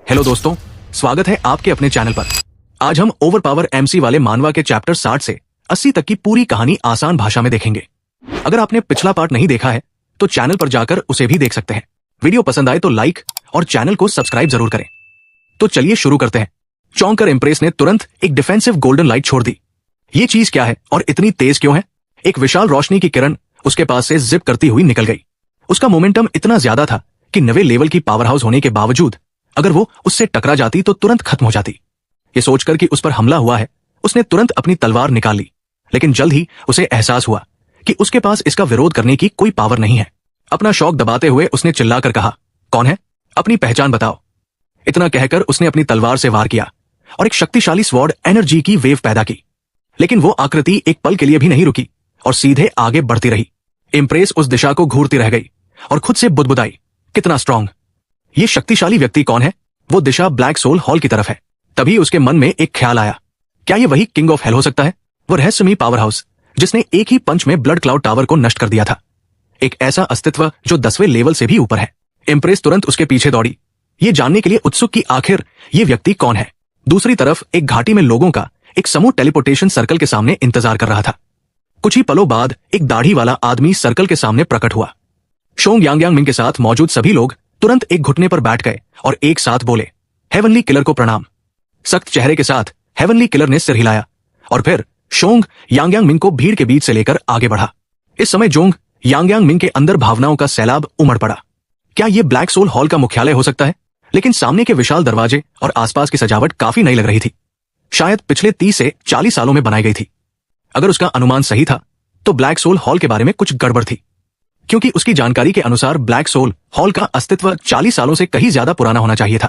Hello दोस्तों, स्वागत है आपके अपने चैनल पर। आज हम ओवर पावर एमसी वाले मानवा के चैप्टर 60 से 80 तक की पूरी कहानी आसान भाषा में देखेंगे। अगर आपने पिछला पार्ट नहीं देखा है तो चैनल पर जाकर उसे भी देख सकते हैं। वीडियो पसंद आए तो लाइक और चैनल को सब्सक्राइब जरूर करें। तो चलिए शुरू करते हैं। चौंक कर इम्प्रेस ने तुरंत एक डिफेंसिव गोल्डन लाइट छोड़ दी। ये चीज क्या है और इतनी तेज क्यों है? एक विशाल रोशनी की किरण उसके पास से जिप करती हुई निकल गई। उसका मोमेंटम इतना ज्यादा था कि 90 लेवल की पावर हाउस होने के बावजूद अगर वो उससे टकरा जाती तो तुरंत खत्म हो जाती। ये सोचकर कि उस पर हमला हुआ है, उसने तुरंत अपनी तलवार निकाल ली, लेकिन जल्द ही उसे एहसास हुआ कि उसके पास इसका विरोध करने की कोई पावर नहीं है। अपना शौक दबाते हुए उसने चिल्लाकर कहा, कौन है? अपनी पहचान बताओ। इतना कहकर उसने अपनी तलवार से वार किया और एक शक्तिशाली स्वॉर्ड एनर्जी की वेव पैदा की। लेकिन वो आकृति एक पल के लिए भी नहीं रुकी और सीधे आगे बढ़ती रही। इम्प्रेस उस दिशा को घूरती रह गई और खुद से बुदबुदाई, कितना स्ट्रांग। ये शक्तिशाली व्यक्ति कौन है? वो दिशा ब्लैक सोल हॉल की तरफ है। तभी उसके मन में एक ख्याल आया, क्या ये वही किंग ऑफ हेल हो सकता है? वो रहस्यमयी पावर हाउस जिसने एक ही पंच में ब्लड क्लाउड टावर को नष्ट कर दिया था। एक ऐसा अस्तित्व जो 10वें लेवल से भी ऊपर है। इम्प्रेस तुरंत उसके पीछे दौड़ी, ये जानने के लिए उत्सुक कि आखिर ये व्यक्ति कौन है। दूसरी तरफ एक घाटी में लोगों का एक समूह टेलीपोर्टेशन सर्कल के सामने इंतजार कर रहा था। कुछ ही पलों बाद एक दाढ़ी वाला आदमी सर्कल के सामने प्रकट हुआ। शोंग यांगयांग मिंग के साथ मौजूद सभी लोग तुरंत एक घुटने पर बैठ गए और एक साथ बोले, हेवनली किलर को प्रणाम। सख्त चेहरे के साथ हेवनली किलर ने सिर हिलाया और फिर शोंग यांगयांग मिंग को भीड़ के बीच से लेकर आगे बढ़ा। इस समय जोंग यांगयांग मिंग के अंदर भावनाओं का सैलाब उमड़ पड़ा। क्या यह ब्लैक सोल हॉल का मुख्यालय हो सकता है? लेकिन सामने के विशाल दरवाजे और आसपास की सजावट काफी नई लग रही थी, शायद पिछले 30 से 40 सालों में बनाई गई थी। अगर उसका अनुमान सही था तो ब्लैक सोल हॉल के बारे में कुछ गड़बड़ थी, क्योंकि उसकी जानकारी के अनुसार ब्लैक सोल हॉल का अस्तित्व 40 सालों से कहीं ज्यादा पुराना होना चाहिए था।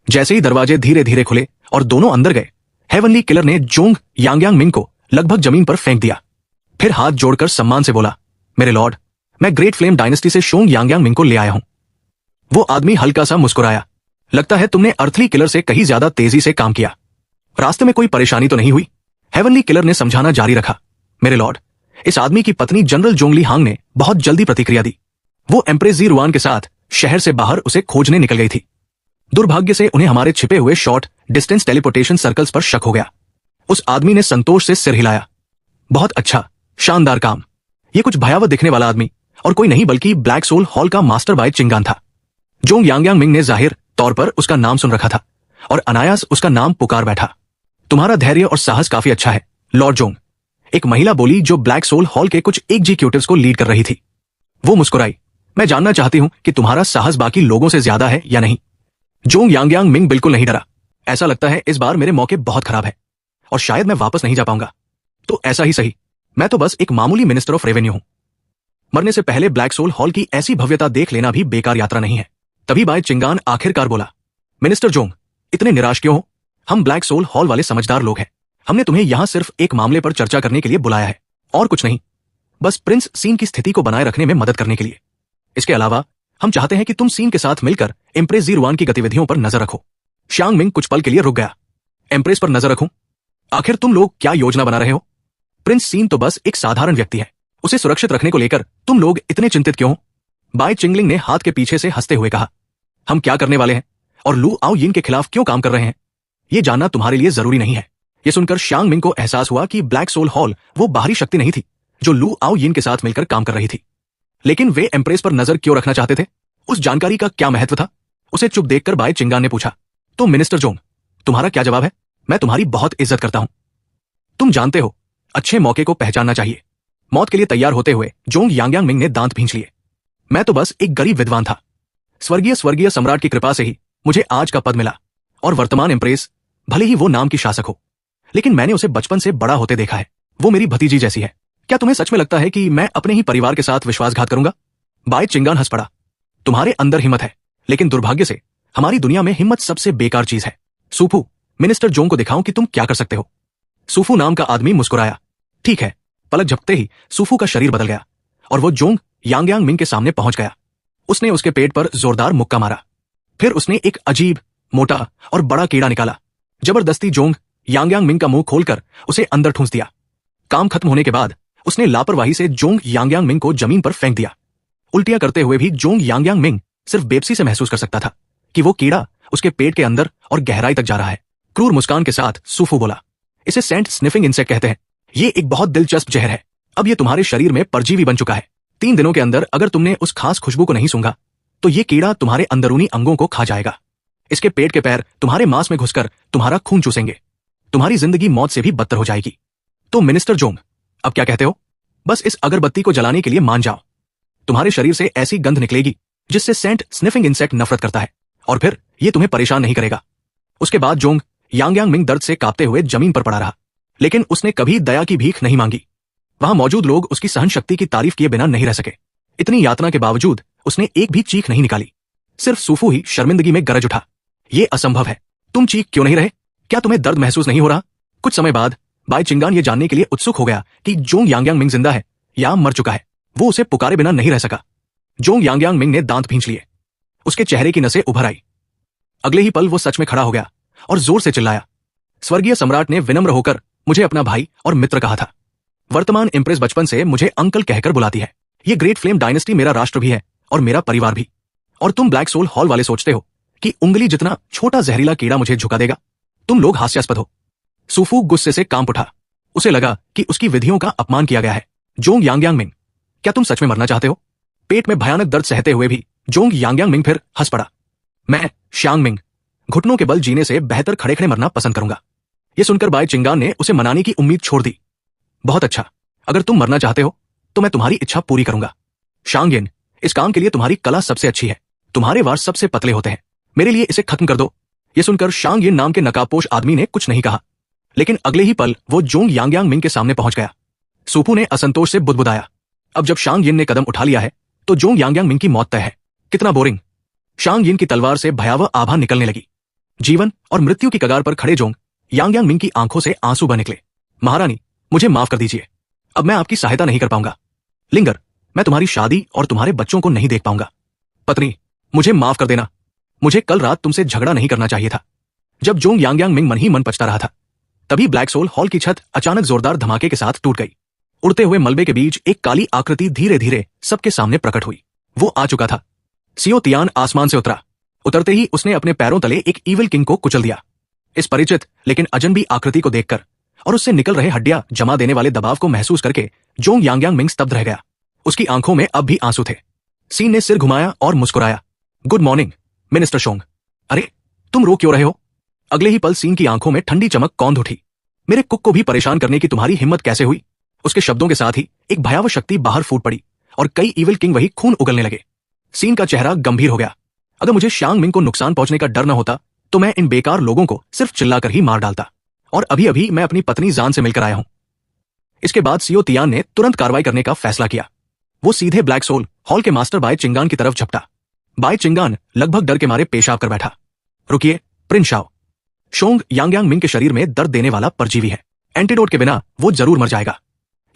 जैसे ही दरवाजे धीरे धीरे खुले और दोनों अंदर गए, हेवनली किलर ने जोंग यांगयांग मिंग को लगभग जमीन पर फेंक दिया। फिर हाथ जोड़कर सम्मान से बोला, मेरे लॉर्ड, मैं ग्रेट फ्लेम डायनेस्टी से शोंग यांगयांग मिंग को ले आया हूं। वो आदमी हल्का सा मुस्कुराया, लगता है तुमने अर्थली किलर से कहीं ज्यादा तेजी से काम किया। रास्ते में कोई परेशानी तो नहीं हुई? हेवनली किलर ने समझाना जारी रखा, मेरे लॉर्ड, इस आदमी की पत्नी जनरल जोंगली हांग ने बहुत जल्दी प्रतिक्रिया दी। वो एम्प्रेस जी रुआन के साथ शहर से बाहर उसे खोजने निकल गई थी। दुर्भाग्य से उन्हें हमारे छिपे हुए शॉर्ट डिस्टेंस टेलीपोर्टेशन सर्कल्स पर शक हो गया। उस आदमी ने संतोष से सिर हिलाया, बहुत अच्छा, शानदार काम। ये कुछ भयावह दिखने वाला आदमी और कोई नहीं बल्कि ब्लैक सोल हॉल का मास्टर बाय चिंगान था। जोंग यांगयांग मिंग ने जाहिर तौर पर उसका नाम सुन रखा था और अनायास उसका नाम पुकार बैठा। तुम्हारा धैर्य और साहस काफी अच्छा है, लॉर्ड जोंग। एक महिला बोली जो ब्लैक सोल हॉल के कुछ एग्जीक्यूटिव्स को लीड कर रही थी। वो मुस्कुराई, मैं जानना चाहती हूं कि तुम्हारा साहस बाकी लोगों से ज्यादा है या नहीं। जोंग यांगयांग मिंग बिल्कुल नहीं डरा। ऐसा लगता है इस बार मेरे मौके बहुत खराब है और शायद मैं वापस नहीं जा पाऊंगा। तो ऐसा ही सही, मैं तो बस एक मामूली मिनिस्टर ऑफ रेवेन्यू हूं। मरने से पहले ब्लैक सोल हॉल की ऐसी भव्यता देख लेना भी बेकार यात्रा नहीं है। तभी बाय चिंगान आखिरकार बोला, मिनिस्टर जोंग, इतने निराश क्यों हो? हम ब्लैक सोल हॉल वाले समझदार लोग हैं। हमने तुम्हें यहां सिर्फ एक मामले पर चर्चा करने के लिए बुलाया है और कुछ नहीं, बस प्रिंस सीन की स्थिति को बनाए रखने में मदद करने के लिए। इसके अलावा हम चाहते हैं कि तुम सीन के साथ मिलकर एम्प्रेस जी रुआन की गतिविधियों पर नजर रखो। शांग मिंग कुछ पल के लिए रुक गया। एम्प्रेस पर नजर रखूं? आखिर तुम लोग क्या योजना बना रहे हो? प्रिंस सीन तो बस एक साधारण व्यक्ति है, उसे सुरक्षित रखने को लेकर तुम लोग इतने चिंतित क्यों हो? बाय चिंगलिंग ने हाथ के पीछे से हंसते हुए कहा, हम क्या करने वाले हैं और लू आओ यिन के खिलाफ क्यों काम कर रहे हैं, ये जानना तुम्हारे लिए जरूरी नहीं है। ये सुनकर शांग मिंग को एहसास हुआ कि ब्लैक सोल हॉल वो बाहरी शक्ति नहीं थी जो लू आओ यिन के साथ मिलकर काम कर रही थी। लेकिन वे एम्प्रेस पर नजर क्यों रखना चाहते थे? उस जानकारी का क्या महत्व था? उसे चुप देखकर बाय चिंगान ने पूछा, तो मिनिस्टर जोंग, तुम्हारा क्या जवाब है? मैं तुम्हारी बहुत इज्जत करता हूं। तुम जानते हो, अच्छे मौके को पहचानना चाहिए। मौत के लिए तैयार होते हुए जोंग यांगयांग मिंग ने दांत भींच लिए। मैं तो बस एक गरीब विद्वान था। स्वर्गीय सम्राट की कृपा से ही मुझे आज का पद मिला और वर्तमान एम्प्रेस भले ही वो नाम की शासक हो, लेकिन मैंने उसे बचपन से बड़ा होते देखा है। वो मेरी भतीजी जैसी है। क्या तुम्हें सच में लगता है कि मैं अपने ही परिवार के साथ विश्वासघात करूंगा? बाय चिंगान हंस पड़ा, तुम्हारे अंदर हिम्मत है, लेकिन दुर्भाग्य से हमारी दुनिया में हिम्मत सबसे बेकार चीज है। सूफू, मिनिस्टर जोंग को दिखाऊं कि तुम क्या कर सकते हो। सूफू नाम का आदमी मुस्कुराया, ठीक है। पलक झपकते ही सूफू का शरीर बदल गया और वो जोंग यांगयांग मिंग के सामने पहुंच गया। उसने उसके पेट पर जोरदार मुक्का मारा। फिर उसने एक अजीब, मोटा और बड़ा कीड़ा निकाला। जबरदस्ती जोंग यांगयांग मिंग का मुंह खोलकर उसे अंदर ठूंस दिया। काम खत्म होने के बाद उसने लापरवाही से जोंग यांगयांग मिंग को जमीन पर फेंक दिया। उल्टियां करते हुए भी जोंग यांगयांग मिंग सिर्फ बेबसी से महसूस कर सकता था कि वो कीड़ा उसके पेट के अंदर और गहराई तक जा रहा है। क्रूर मुस्कान के साथ सूफू बोला, इसे सेंट स्निफिंग इंसेक्ट कहते हैं। ये एक बहुत दिलचस्प जहर है। अब ये तुम्हारे शरीर में परजीवी बन चुका है। 3 दिनों के अंदर अगर तुमने उस खास खुशबू को नहीं सूंघा तो ये कीड़ा तुम्हारे अंदरूनी अंगों को खा जाएगा। इसके पेट के पैर तुम्हारे मांस में घुसकर तुम्हारा खून चूसेंगे। तुम्हारी जिंदगी मौत से भी बदतर हो जाएगी। तो मिनिस्टर जोंग, अब क्या कहते हो? बस इस अगरबत्ती को जलाने के लिए मान जाओ। तुम्हारे शरीर से ऐसी गंध निकलेगी जिससे सेंट स्निफिंग इंसेक्ट नफरत करता है, और फिर ये तुम्हें परेशान नहीं करेगा। उसके बाद जोंग यांग मिंग दर्द से कांपते हुए जमीन पर पड़ा रहा, लेकिन उसने कभी दया की भीख नहीं मांगी। वहां मौजूद लोग उसकी सहन शक्ति की तारीफ किए बिना नहीं रह सके। इतनी यातना के बावजूद उसने एक भी चीख नहीं निकाली। सिर्फ सूफू ही शर्मिंदगी में गरज उठा, ये असंभव है। तुम चीख क्यों नहीं रहे? क्या तुम्हें दर्द महसूस नहीं हो रहा? कुछ समय बाद बाई चिंगान ये जानने के लिए उत्सुक हो गया कि जोंग यांग मिंग जिंदा है या मर चुका है। वो उसे पुकारे बिना नहीं रह सका। जोंग यांग मिंग ने दांत भींच लिए। उसके चेहरे की नसें उभर आई। अगले ही पल वो सच में खड़ा हो गया और जोर से चिल्लाया, स्वर्गीय सम्राट ने विनम्र होकर मुझे अपना भाई और मित्र कहा था। वर्तमान इंप्रेस बचपन से मुझे अंकल कहकर बुलाती है। ये ग्रेट फ्लेम डायनेस्टी मेरा राष्ट्र भी है और मेरा परिवार भी। और तुम ब्लैक सोल हॉल वाले सोचते हो कि उंगली जितना छोटा जहरीला कीड़ा मुझे झुका देगा? तुम लोग हास्यास्पद हो। सूफू गुस्से से कांप उठा। उसे लगा कि उसकी विधियों का अपमान किया गया है। जोंग यांग मिंग, क्या तुम सच में मरना चाहते हो? पेट में भयानक दर्द सहते हुए भी जोंग यांग मिंग फिर हंस पड़ा। मैं श्यांग मिंग घुटनों के बल जीने से बेहतर खड़े खड़े मरना पसंद करूंगा। यह सुनकर बाई चिंगान ने उसे मनाने की उम्मीद छोड़ दी। बहुत अच्छा, अगर तुम मरना चाहते हो तो मैं तुम्हारी इच्छा पूरी करूंगा। शांग यिन, इस काम के लिए तुम्हारी कला सबसे अच्छी है। तुम्हारे वार सबसे पतले होते हैं। मेरे लिए इसे खत्म कर दो। यह सुनकर शांग यिन नाम के नकाबपोश आदमी ने कुछ नहीं कहा, लेकिन अगले ही पल वो जोंग यांग मिंग के सामने पहुंच गया। सूफू ने असंतोष से बुदबुदाया, अब जब शांग यिन ने कदम उठा लिया है तो जोंग यांग मिंग की मौत तय है। कितना बोरिंग। शांग यिन की तलवार से भयावह आभा निकलने लगी। जीवन और मृत्यु की कगार पर खड़े जोंग यांग मिंग की आंखों से आंसू बह निकले। महारानी, मुझे माफ कर दीजिए। अब मैं आपकी सहायता नहीं कर पाऊंगा। लिंगर, मैं तुम्हारी शादी और तुम्हारे बच्चों को नहीं देख पाऊंगा। पत्नी, मुझे माफ कर देना। मुझे कल रात तुमसे झगड़ा नहीं करना चाहिए था। जब जोंग यांग मिंग मन ही मन पछता रहा था, तभी ब्लैक सोल हॉल की छत अचानक जोरदार धमाके के साथ टूट गई। उड़ते हुए मलबे के बीच एक काली आकृति धीरे धीरे सबके सामने प्रकट हुई। वो आ चुका था। सियो तियान आसमान से उतरा। उतरते ही उसने अपने पैरों तले एक ईविल किंग को कुचल दिया। इस परिचित लेकिन अजनबी आकृति को देखकर और उससे निकल रहे हड्डियां जमा देने वाले दबाव को महसूस करके जोंग यांग मिंग स्तब्ध रह गया। उसकी आंखों में अब भी आंसू थे। सीन ने सिर घुमाया और मुस्कुराया। Good morning minister Shong. अरे, तुम रो क्यों रहे हो? अगले ही पल सीन की आंखों में ठंडी चमक कौंध उठी। मेरे कुक को भी परेशान करने की तुम्हारी हिम्मत कैसे हुई? उसके शब्दों के साथ ही एक भयावह शक्ति बाहर फूट पड़ी और कई ईविल किंग वही खून उगलने लगे। सीन का चेहरा गंभीर हो गया। अगर मुझे शांग मिंग को नुकसान पहुंचने का डर न होता तो मैं इन बेकार लोगों को सिर्फ चिल्लाकर ही मार डालता। और अभी अभी मैं अपनी पत्नी जान से मिलकर आया हूं। इसके बाद सियो तियान ने तुरंत कार्रवाई करने का फैसला किया। वो सीधे ब्लैक सोल हॉल के मास्टर बाई चिंगान की तरफ झपटा। बाई चिंगान लगभग डर के मारे पेशाब कर बैठा। रुकिए प्रिंस शाओ, शोंग यांग मिंग के शरीर में दर्द देने वाला परजीवी है। एंटीडोट के बिना वो जरूर मर जाएगा।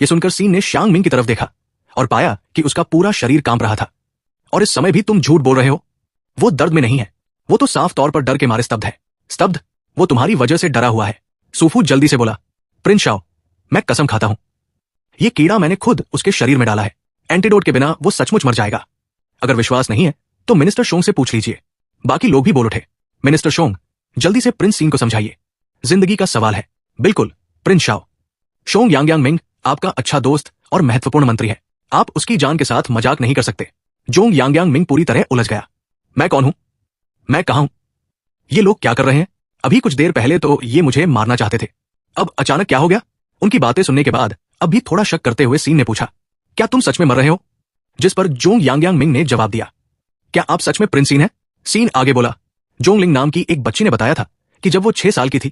यह सुनकर सीन ने शांग मिंग की तरफ देखा और पाया कि उसका पूरा शरीर कांप रहा था। और इस समय भी तुम झूठ बोल रहे हो? वो दर्द में नहीं है, वो तो साफ तौर पर डर के मारे स्तब्ध है। स्तब्ध? वो तुम्हारी वजह से डरा हुआ है। सूफू जल्दी से बोला, प्रिंस शाओ, मैं कसम खाता हूं, ये कीड़ा मैंने खुद उसके शरीर में डाला है। एंटीडोट के बिना वो सचमुच मर जाएगा। अगर विश्वास नहीं है तो मिनिस्टर शोंग से पूछ लीजिए। बाकी लोग भी बोल उठे, मिनिस्टर शोंग, जल्दी से प्रिंस सीन को समझाइए। जिंदगी का सवाल है। बिल्कुल प्रिंस शाओ। शोंग यांग मिंग आपका अच्छा दोस्त और महत्वपूर्ण मंत्री है। आप उसकी जान के साथ मजाक नहीं कर सकते। जोंग यांग मिंग पूरी तरह उलझ गया। मैं कौन हूं? मैं कहां हूं? ये लोग क्या कर रहे हैं? अभी कुछ देर पहले तो ये मुझे मारना चाहते थे, अब अचानक क्या हो गया? उनकी बातें सुनने के बाद अब भी थोड़ा शक करते हुए सीन ने पूछा, क्या तुम सच में मर रहे हो? जिस पर जोंग यांग मिंग ने जवाब दिया, क्या आप सच में प्रिंस सीन हैं? सीन आगे बोला, जोंग लिंग नाम की एक बच्ची ने बताया था कि जब वो 6 साल की थी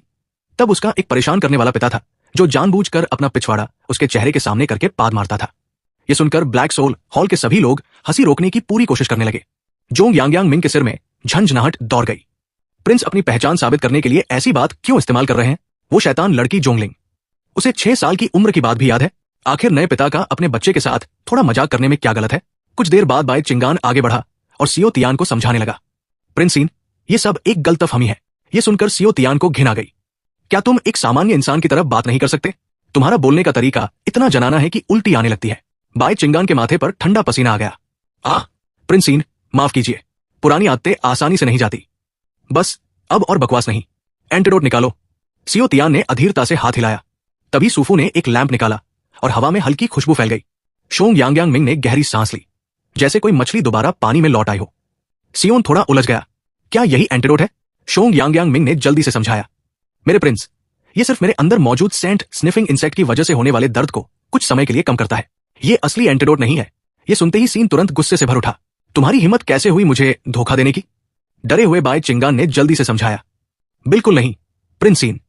तब उसका एक परेशान करने वाला पिता था जो जानबूझकर अपना पिछवाड़ा उसके चेहरे के सामने करके पाद मारता था। यह सुनकर ब्लैक सोल हॉल के सभी लोग हंसी रोकने की पूरी कोशिश करने लगे। जोंग यांग मिंग के सिर में झंझनाहट दौड़ गई। प्रिंस अपनी पहचान साबित करने के लिए ऐसी बात क्यों इस्तेमाल कर रहे हैं? वो शैतान लड़की जोंगलिंग, उसे 6 साल की उम्र की बात भी याद है। आखिर नए पिता का अपने बच्चे के साथ थोड़ा मजाक करने में क्या गलत है? कुछ देर बाद बाई चिंगान आगे बढ़ा और सियो तियान को समझाने लगा, प्रिंस सीन, ये सब एक गलतफहमी है। ये सुनकर सियो तियान को घिन आ गई। क्या तुम एक सामान्य इंसान की तरह बात नहीं कर सकते? तुम्हारा बोलने का तरीका इतना जनाना है कि उल्टी आने लगती है। बाई चिंगान के माथे पर ठंडा पसीना आ गया। प्रिंस सीन, माफ कीजिए, पुरानी आदतें आसानी से नहीं जाती। बस, अब और बकवास नहीं, एंटीडोट निकालो। सियो तियान ने अधीरता से हाथ हिलाया। तभी सूफू ने एक लैंप निकाला और हवा में हल्की खुशबू फैल गई। शोंग यांगयांग मिंग ने गहरी सांस ली, जैसे कोई मछली दोबारा पानी में लौट आई हो। सियोन थोड़ा उलझ गया। क्या यही एंटीडोट है? शोंग यांगयांग मिंग ने जल्दी से समझाया। मेरे प्रिंस, ये सिर्फ मेरे अंदर मौजूद सेंट स्निफिंग इंसेक्ट की वजह से होने वाले दर्द को कुछ समय के लिए कम करता है। ये असली एंटीडोट नहीं है। ये सुनते ही सीन तुरंत गुस्से से भर उठा। तुम्हारी हिम्मत कैसे हुई मुझे धोखा देने की? डरे हुए बाय चिंगान ने जल्दी से समझाया। बिल्कुल नहीं प्रिंस सीन,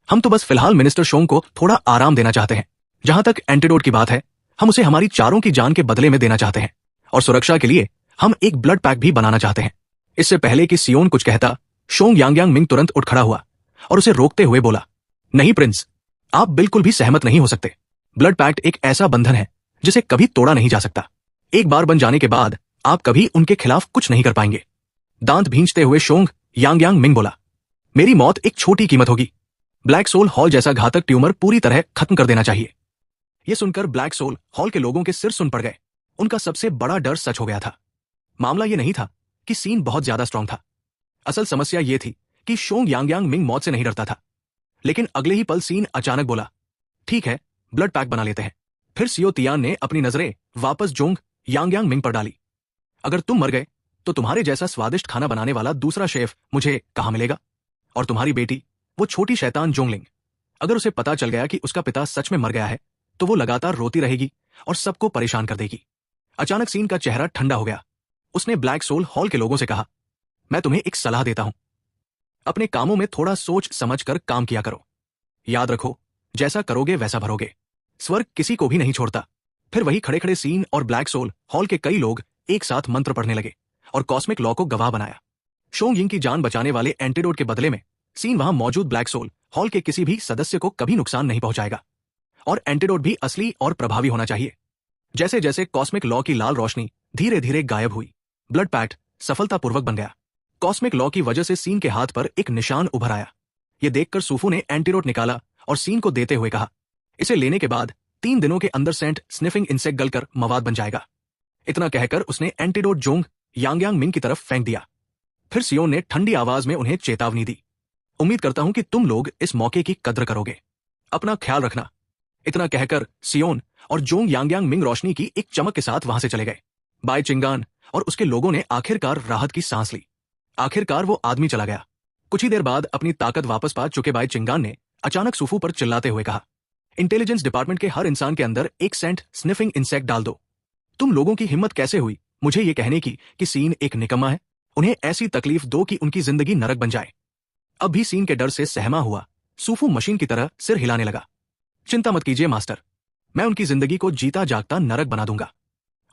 हम तो बस फिलहाल मिनिस्टर शोंग को थोड़ा आराम देना चाहते हैं। जहां तक एंटीडोट की बात है, हम उसे हमारी चारों की जान के बदले में देना चाहते हैं, और सुरक्षा के लिए हम एक ब्लड पैक भी बनाना चाहते हैं। इससे पहले कि सियोन कुछ कहता, शोंग यांगयांग मिंग तुरंत उठ खड़ा हुआ और उसे रोकते हुए बोला, नहीं प्रिंस, आप बिल्कुल भी सहमत नहीं हो सकते। ब्लड पैक्ट एक ऐसा बंधन है जिसे कभी तोड़ा नहीं जा सकता। एक बार बन जाने के बाद आप कभी उनके खिलाफ कुछ नहीं कर पाएंगे। दांत भींचते हुए शोंग यांगयांग मिंग बोला, मेरी मौत एक छोटी कीमत होगी। ब्लैक सोल हॉल जैसा घातक ट्यूमर पूरी तरह खत्म कर देना चाहिए। यह सुनकर ब्लैक सोल हॉल के लोगों के सिर सुन पड़ गए। उनका सबसे बड़ा डर सच हो गया था। मामला यह नहीं था कि सीन बहुत ज्यादा स्ट्रांग था। असल समस्या यह थी कि शोंग यांगयांग मिंग मौत से नहीं डरता था। लेकिन अगले ही पल सीन अचानक बोला, ठीक है, ब्लड पैक बना लेते हैं। फिर सियो तियान ने अपनी नजरें वापस जोंग यांगयांग मिंग पर डाली। अगर तुम मर गए तो तुम्हारे जैसा स्वादिष्ट खाना बनाने वाला दूसरा शेफ मुझे कहां मिलेगा? और तुम्हारी बेटी, वो छोटी शैतान जोंगलिंग, अगर उसे पता चल गया कि उसका पिता सच में मर गया है तो वो लगातार रोती रहेगी और सबको परेशान कर देगी। अचानक सीन का चेहरा ठंडा हो गया। उसने ब्लैक सोल हॉल के लोगों से कहा, मैं तुम्हें एक सलाह देता हूं। अपने कामों में थोड़ा सोच समझ कर काम किया करो। याद रखो, जैसा करोगे वैसा भरोगे। स्वर्ग किसी को भी नहीं छोड़ता। फिर वही खड़े खड़े सीन और ब्लैक सोल हॉल के कई लोग एक साथ मंत्र पढ़ने लगे और कॉस्मिक लॉ को गवाह बनाया। शोंग यिंग की जान बचाने वाले एंटीडोट के बदले में सीन वहां मौजूद ब्लैक सोल हॉल के किसी भी सदस्य को कभी नुकसान नहीं पहुंचाएगा। और एंटीडोट भी असली और प्रभावी होना चाहिए। जैसे जैसे कॉस्मिक लॉ की लाल रोशनी धीरे धीरे गायब हुई, ब्लड पैक्ट सफलतापूर्वक बन गया। कॉस्मिक लॉ की वजह से सीन के हाथ पर एक निशान उभर आया। यह देखकर सूफू ने एंटीडोट निकाला और सीन को देते हुए कहा, इसे लेने के बाद 3 दिनों के अंदर सेंट स्निफिंग इंसेक्ट गलकर मवाद बन जाएगा। इतना कहकर उसने एंटीडोट जोंग यांगयांग मिंग की तरफ फेंक दिया। फिर सियोन ने ठंडी आवाज में उन्हें चेतावनी दी, उम्मीद करता हूं कि तुम लोग इस मौके की कद्र करोगे। अपना ख्याल रखना। इतना कहकर सियोन और जोंग यांगयांग मिंग रोशनी की एक चमक के साथ वहां से चले गए। बाय चिंगान और उसके लोगों ने आखिरकार राहत की सांस ली। आखिरकार वो आदमी चला गया। कुछ ही देर बाद अपनी ताकत वापस पा चुके बाय चिंगान ने अचानक सूफू पर चिल्लाते हुए कहा, इंटेलिजेंस डिपार्टमेंट के हर इंसान के अंदर एक सेंट स्निफिंग इंसेक्ट डाल दो। तुम लोगों की हिम्मत कैसे हुई मुझे ये कहने की कि सीन एक निकम्मा है? उन्हें ऐसी तकलीफ दो कि उनकी जिंदगी नरक बन जाए। अब भी सीन के डर से सहमा हुआ सूफू मशीन की तरह सिर हिलाने लगा। चिंता मत कीजिए मास्टर, मैं उनकी जिंदगी को जीता जागता नरक बना दूंगा।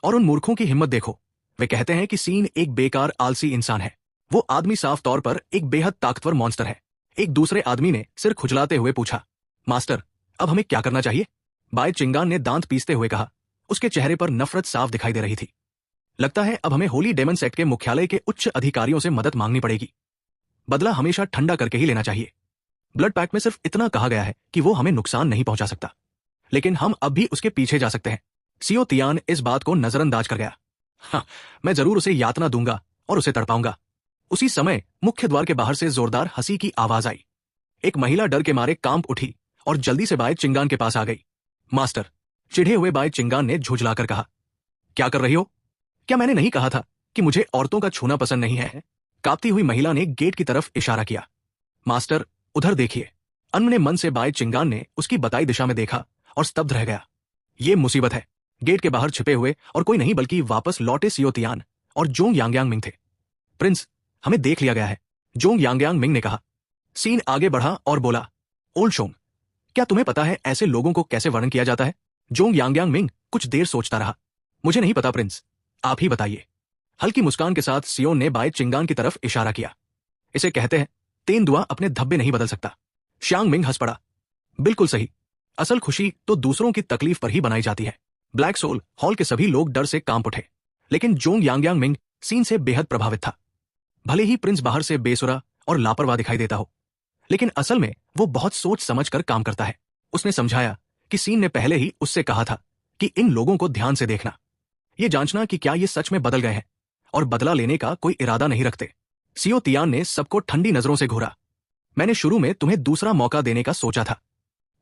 और उन मूर्खों की हिम्मत देखो, वे कहते हैं कि सीन एक बेकार आलसी इंसान है। वो आदमी साफ तौर पर एक बेहद ताकतवर मॉन्स्टर है। एक दूसरे आदमी ने सिर खुजलाते हुए पूछा, मास्टर, अब हमें क्या करना चाहिए? बाय चिंगान ने दांत पीसते हुए कहा। उसके चेहरे पर नफरत साफ दिखाई दे रही थी। लगता है अब हमें होली डेमन सेक्ट के मुख्यालय के उच्च अधिकारियों से मदद मांगनी पड़ेगी। बदला हमेशा ठंडा करके ही लेना चाहिए। ब्लड पैक में सिर्फ इतना कहा गया है कि वो हमें नुकसान नहीं पहुंचा सकता, लेकिन हम अब भी उसके पीछे जा सकते हैं। सियो तियान इस बात को नजरअंदाज कर गया। हाँ, मैं जरूर उसे यातना दूंगा और उसे तड़पाऊंगा। उसी समय मुख्य द्वार के बाहर से जोरदार हंसी की आवाज आई। एक महिला डर के मारे कांप उठी और जल्दी से बाय चिंगान के पास आ गई। मास्टर, चिढ़े हुए बाय चिंगान ने झुंझलाकर कहा, क्या कर रही हो? क्या मैंने नहीं कहा था कि मुझे औरतों का छूना पसंद नहीं है? कांपती हुई महिला ने गेट की तरफ इशारा किया। मास्टर, उधर देखिए। अनमने मन से बाय चिंगान ने उसकी बताई दिशा में देखा और स्तब्ध रह गया। ये मुसीबत है। गेट के बाहर छिपे हुए और कोई नहीं बल्कि वापस लौटे सियो तियान और जोंग यांगयांग मिंग थे। प्रिंस, हमें देख लिया गया है, जोंग यांगयांग मिंग ने कहा। सीन आगे बढ़ा और बोला, ओल्ड शोंग, क्या तुम्हें पता है ऐसे लोगों को कैसे वर्णन किया जाता है? जोंग यांगयांग मिंग कुछ देर सोचता रहा। मुझे नहीं पता प्रिंस, आप ही बताइए। हल्की मुस्कान के साथ सियोन ने बाय चिंगान की तरफ इशारा किया। इसे कहते हैं तेंदुआ अपने धब्बे नहीं बदल सकता। श्यांग मिंग हंस पड़ा। बिल्कुल सही। असल खुशी तो दूसरों की तकलीफ पर ही बनाई जाती है। ब्लैक सोल हॉल के सभी लोग डर से कांप उठे, लेकिन जोंग यांगयांग मिंग सीन से बेहद प्रभावित था। भले ही प्रिंस बाहर से बेसुरा और लापरवाह दिखाई देता हो, लेकिन असल में वो बहुत सोच समझ कर काम करता है। उसने समझाया कि सीन ने पहले ही उससे कहा था कि इन लोगों को ध्यान से देखना, ये जांचना कि क्या ये सच में बदल गए हैं और बदला लेने का कोई इरादा नहीं रखते। सीओ तियान ने सबको ठंडी नजरों से घूरा। मैंने शुरू में तुम्हें दूसरा मौका देने का सोचा था।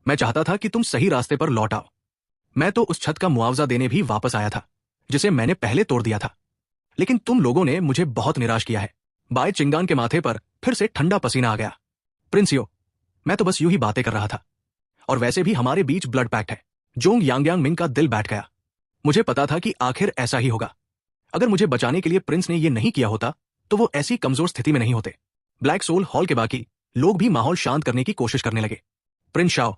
मैं चाहता था कि तुम सही रास्ते पर लौट आओ। मैं तो उस छत का मुआवजा देने भी वापस आया था जिसे मैंने पहले तोड़ दिया था, लेकिन तुम लोगों ने मुझे बहुत निराश किया है। बाय चिंगान के माथे पर फिर से ठंडा पसीना आ गया। प्रिंसियो, मैं तो बस यूं ही बातें कर रहा था, और वैसे भी हमारे बीच ब्लड पैक्ट है। जोंग यांगयांग मिंग का दिल बैठ गया। मुझे पता था कि आखिर ऐसा ही होगा। अगर मुझे बचाने के लिए प्रिंस ने यह नहीं किया होता तो वो ऐसी कमजोर स्थिति में नहीं होते। ब्लैक सोल हॉल के बाकी लोग भी माहौल शांत करने की कोशिश करने लगे। प्रिंस शाओ,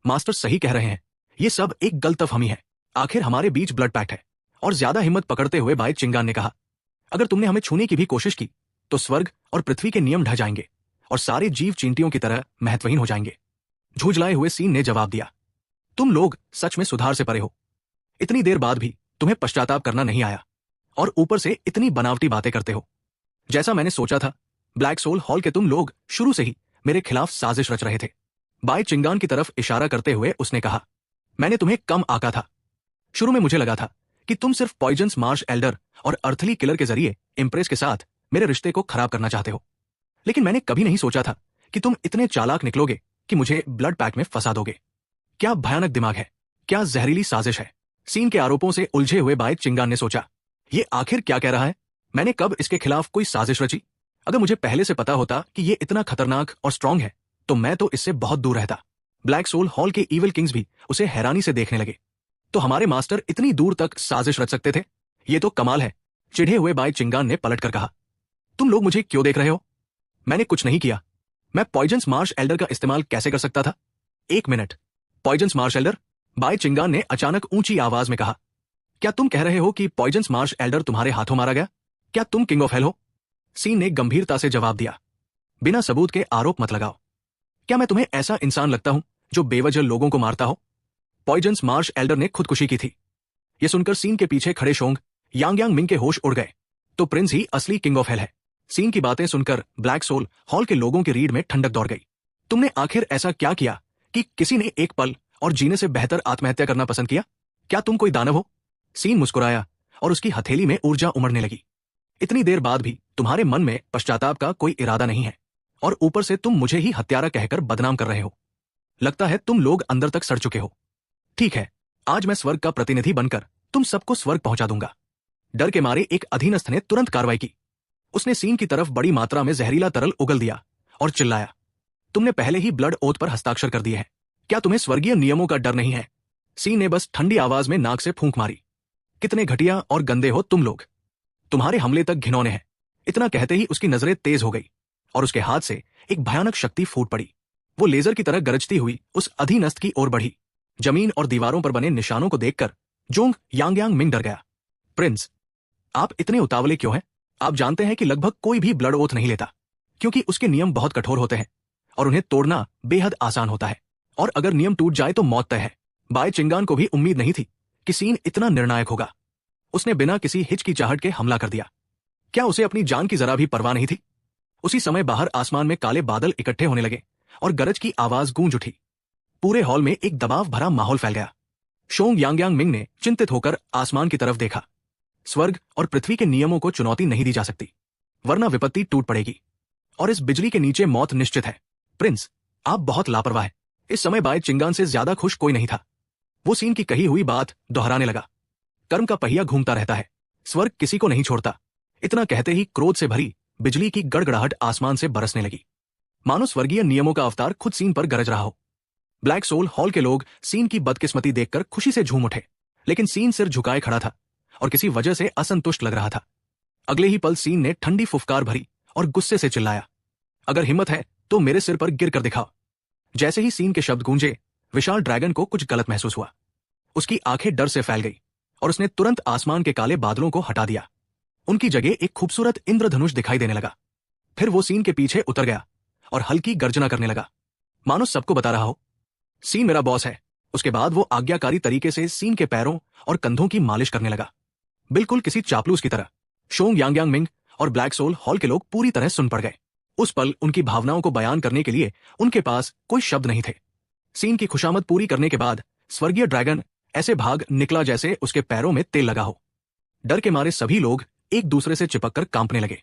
मास्टर सही कह रहे हैं, ये सब एक गलतफहमी है। आखिर हमारे बीच ब्लड पैक्ट है। और ज्यादा हिम्मत पकड़ते हुए बाय चिंगान ने कहा, अगर तुमने हमें छूने की भी कोशिश की तो स्वर्ग और पृथ्वी के नियम ढह जाएंगे और सारे जीव चींटियों की तरह महत्वहीन हो जाएंगे। झुंझलाए हुए सीन ने जवाब दिया, तुम लोग सच में सुधार से परे हो। इतनी देर बाद भी तुम्हें पश्चाताप करना नहीं आया, और ऊपर से इतनी बनावटी बातें करते हो। जैसा मैंने सोचा था, ब्लैक सोल हॉल के तुम लोग शुरू से ही मेरे खिलाफ साजिश रच रहे थे। बाय चिंगान की तरफ इशारा करते हुए उसने कहा, मैंने तुम्हें कम आका था। शुरू में मुझे लगा था कि तुम सिर्फ पॉइजन्स मार्श एल्डर और अर्थली किलर के जरिए इम्प्रेस के साथ मेरे रिश्ते को खराब करना चाहते हो, लेकिन मैंने कभी नहीं सोचा था कि तुम इतने चालाक निकलोगे कि मुझे ब्लड पैक में फंसा दोगे। क्या भयानक दिमाग है, क्या जहरीली साजिश है। सीन के आरोपों से उलझे हुए बाय चिंगान ने सोचा, ये आखिर क्या कह रहा है। मैंने कब इसके खिलाफ कोई साजिश रची? अगर मुझे पहले से पता होता कि ये इतना खतरनाक और स्ट्रांग है तो मैं तो इससे बहुत दूर रहता। ब्लैक सोल हॉल के ईविल किंग्स भी उसे हैरानी से देखने लगे। तो हमारे मास्टर इतनी दूर तक साजिश रच सकते थे? ये तो कमाल है। चिढ़े हुए बाय चिंगान ने पलटकर कहा, तुम लोग मुझे क्यों देख रहे हो? मैंने कुछ नहीं किया। मैं पॉइजन्स मार्श एल्डर का इस्तेमाल कैसे कर सकता था? एक मिनट, पॉइजन्स मार्श एल्डर? बाय चिंगान ने अचानक ऊंची आवाज में कहा, क्या तुम कह रहे हो कि पॉइजन्स मार्श एल्डर तुम्हारे हाथों मारा गया? क्या तुम किंग ऑफ हेल हो? सीन ने गंभीरता से जवाब दिया, बिना सबूत के आरोप मत लगाओ। क्या मैं तुम्हें ऐसा इंसान लगता हूं जो बेवजह लोगों को मारता हो? पॉइजन्स मार्श एल्डर ने खुदकुशी की थी। यह सुनकर सीन के पीछे खड़े शोंग यांगयांग मिंग के होश उड़ गए। तो प्रिंस ही असली किंग ऑफ हेल है। सीन की बातें सुनकर ब्लैक सोल हॉल के लोगों की रीढ़ में ठंडक दौड़ गई। तुमने आखिर ऐसा क्या किया कि किसी ने एक पल और जीने से बेहतर आत्महत्या करना पसंद किया? क्या तुम कोई दानव हो? सीन मुस्कुराया और उसकी हथेली में ऊर्जा उमड़ने लगी। इतनी देर बाद भी तुम्हारे मन में पश्चाताप का कोई इरादा नहीं है, और ऊपर से तुम मुझे ही हत्यारा कहकर बदनाम कर रहे हो। लगता है तुम लोग अंदर तक सड़ चुके हो। ठीक है, आज मैं स्वर्ग का प्रतिनिधि बनकर तुम सबको स्वर्ग पहुंचा दूंगा। डर के मारे एक अधीनस्थ ने तुरंत कार्रवाई की। उसने सीन की तरफ बड़ी मात्रा में जहरीला तरल उगल दिया और चिल्लाया, तुमने पहले ही ब्लड ओथ पर हस्ताक्षर कर दिए हैं। क्या तुम्हें स्वर्गीय नियमों का डर नहीं है? सीन ने बस ठंडी आवाज में नाक से फूंक मारी। कितने घटिया और गंदे हो तुम लोग। तुम्हारे हमले तक घिनौने हैं। इतना कहते ही उसकी नजरें तेज हो गई और उसके हाथ से एक भयानक शक्ति फूट पड़ी। वो लेजर की तरह गरजती हुई उस अधीनस्थ की ओर बढ़ी। जमीन और दीवारों पर बने निशानों को देखकर जोंग यांगयांग मिंग डर गया। प्रिंस, आप इतने उतावले क्यों हैं? आप जानते हैं कि लगभग कोई भी ब्लड ओथ नहीं लेता, क्योंकि उसके नियम बहुत कठोर होते हैं और उन्हें तोड़ना बेहद आसान होता है, और अगर नियम टूट जाए तो मौत तय है। बाय चिंगान को भी उम्मीद नहीं थी कि सीन इतना निर्णायक होगा। उसने बिना किसी हिचकिचाहट के हमला कर दिया। क्या उसे अपनी जान की जरा भी परवाह नहीं थी? उसी समय बाहर आसमान में काले बादल इकट्ठे होने लगे और गरज की आवाज गूंज उठी। पूरे हॉल में एक दबाव भरा माहौल फैल गया। शोंग यांगयांग मिंग ने चिंतित होकर आसमान की तरफ देखा। स्वर्ग और पृथ्वी के नियमों को चुनौती नहीं दी जा सकती, वरना विपत्ति टूट पड़ेगी, और इस बिजली के नीचे मौत निश्चित है। प्रिंस, आप बहुत लापरवाह हैं। इस समय बाय चिंगान से ज्यादा खुश कोई नहीं था। वो सीन की कही हुई बात दोहराने लगा। कर्म का पहिया घूमता रहता है, स्वर्ग किसी को नहीं छोड़ता। इतना कहते ही क्रोध से भरी बिजली की गड़गड़ाहट आसमान से बरसने लगी, मानो स्वर्गीय नियमों का अवतार खुद सीन पर गरज रहा हो। ब्लैक सोल हॉल के लोग सीन की बदकिस्मती देखकर खुशी से झूम उठे, लेकिन सीन सिर झुकाए खड़ा था और किसी वजह से असंतुष्ट लग रहा था। अगले ही पल सीन ने ठंडी फुफकार भरी और गुस्से से चिल्लाया, अगर हिम्मत है तो मेरे सिर पर गिर कर दिखाओ। जैसे ही सीन के शब्द गूंजे, विशाल ड्रैगन को कुछ गलत महसूस हुआ। उसकी आंखें डर से फैल गई और उसने तुरंत आसमान के काले बादलों को हटा दिया। उनकी जगह एक खूबसूरत इंद्रधनुष दिखाई देने लगा। फिर वो सीन के पीछे उतर गया और हल्की गर्जना करने लगा, मानो सबको बता रहा हो, सीन मेरा बॉस है। उसके बाद वो आज्ञाकारी तरीके से सीन के पैरों और कंधों की मालिश करने लगा, बिल्कुल किसी चापलूस की तरह। शोंग यांगयांग मिंग और ब्लैक सोल हॉल के लोग पूरी तरह सुन पड़ गए। उस पल उनकी भावनाओं को बयान करने के लिए उनके पास कोई शब्द नहीं थे। सीन की खुशामद पूरी करने के बाद स्वर्गीय ड्रैगन ऐसे भाग निकला जैसे उसके पैरों में तेल लगा हो। डर के मारे सभी लोग एक दूसरे से चिपककर कांपने लगे।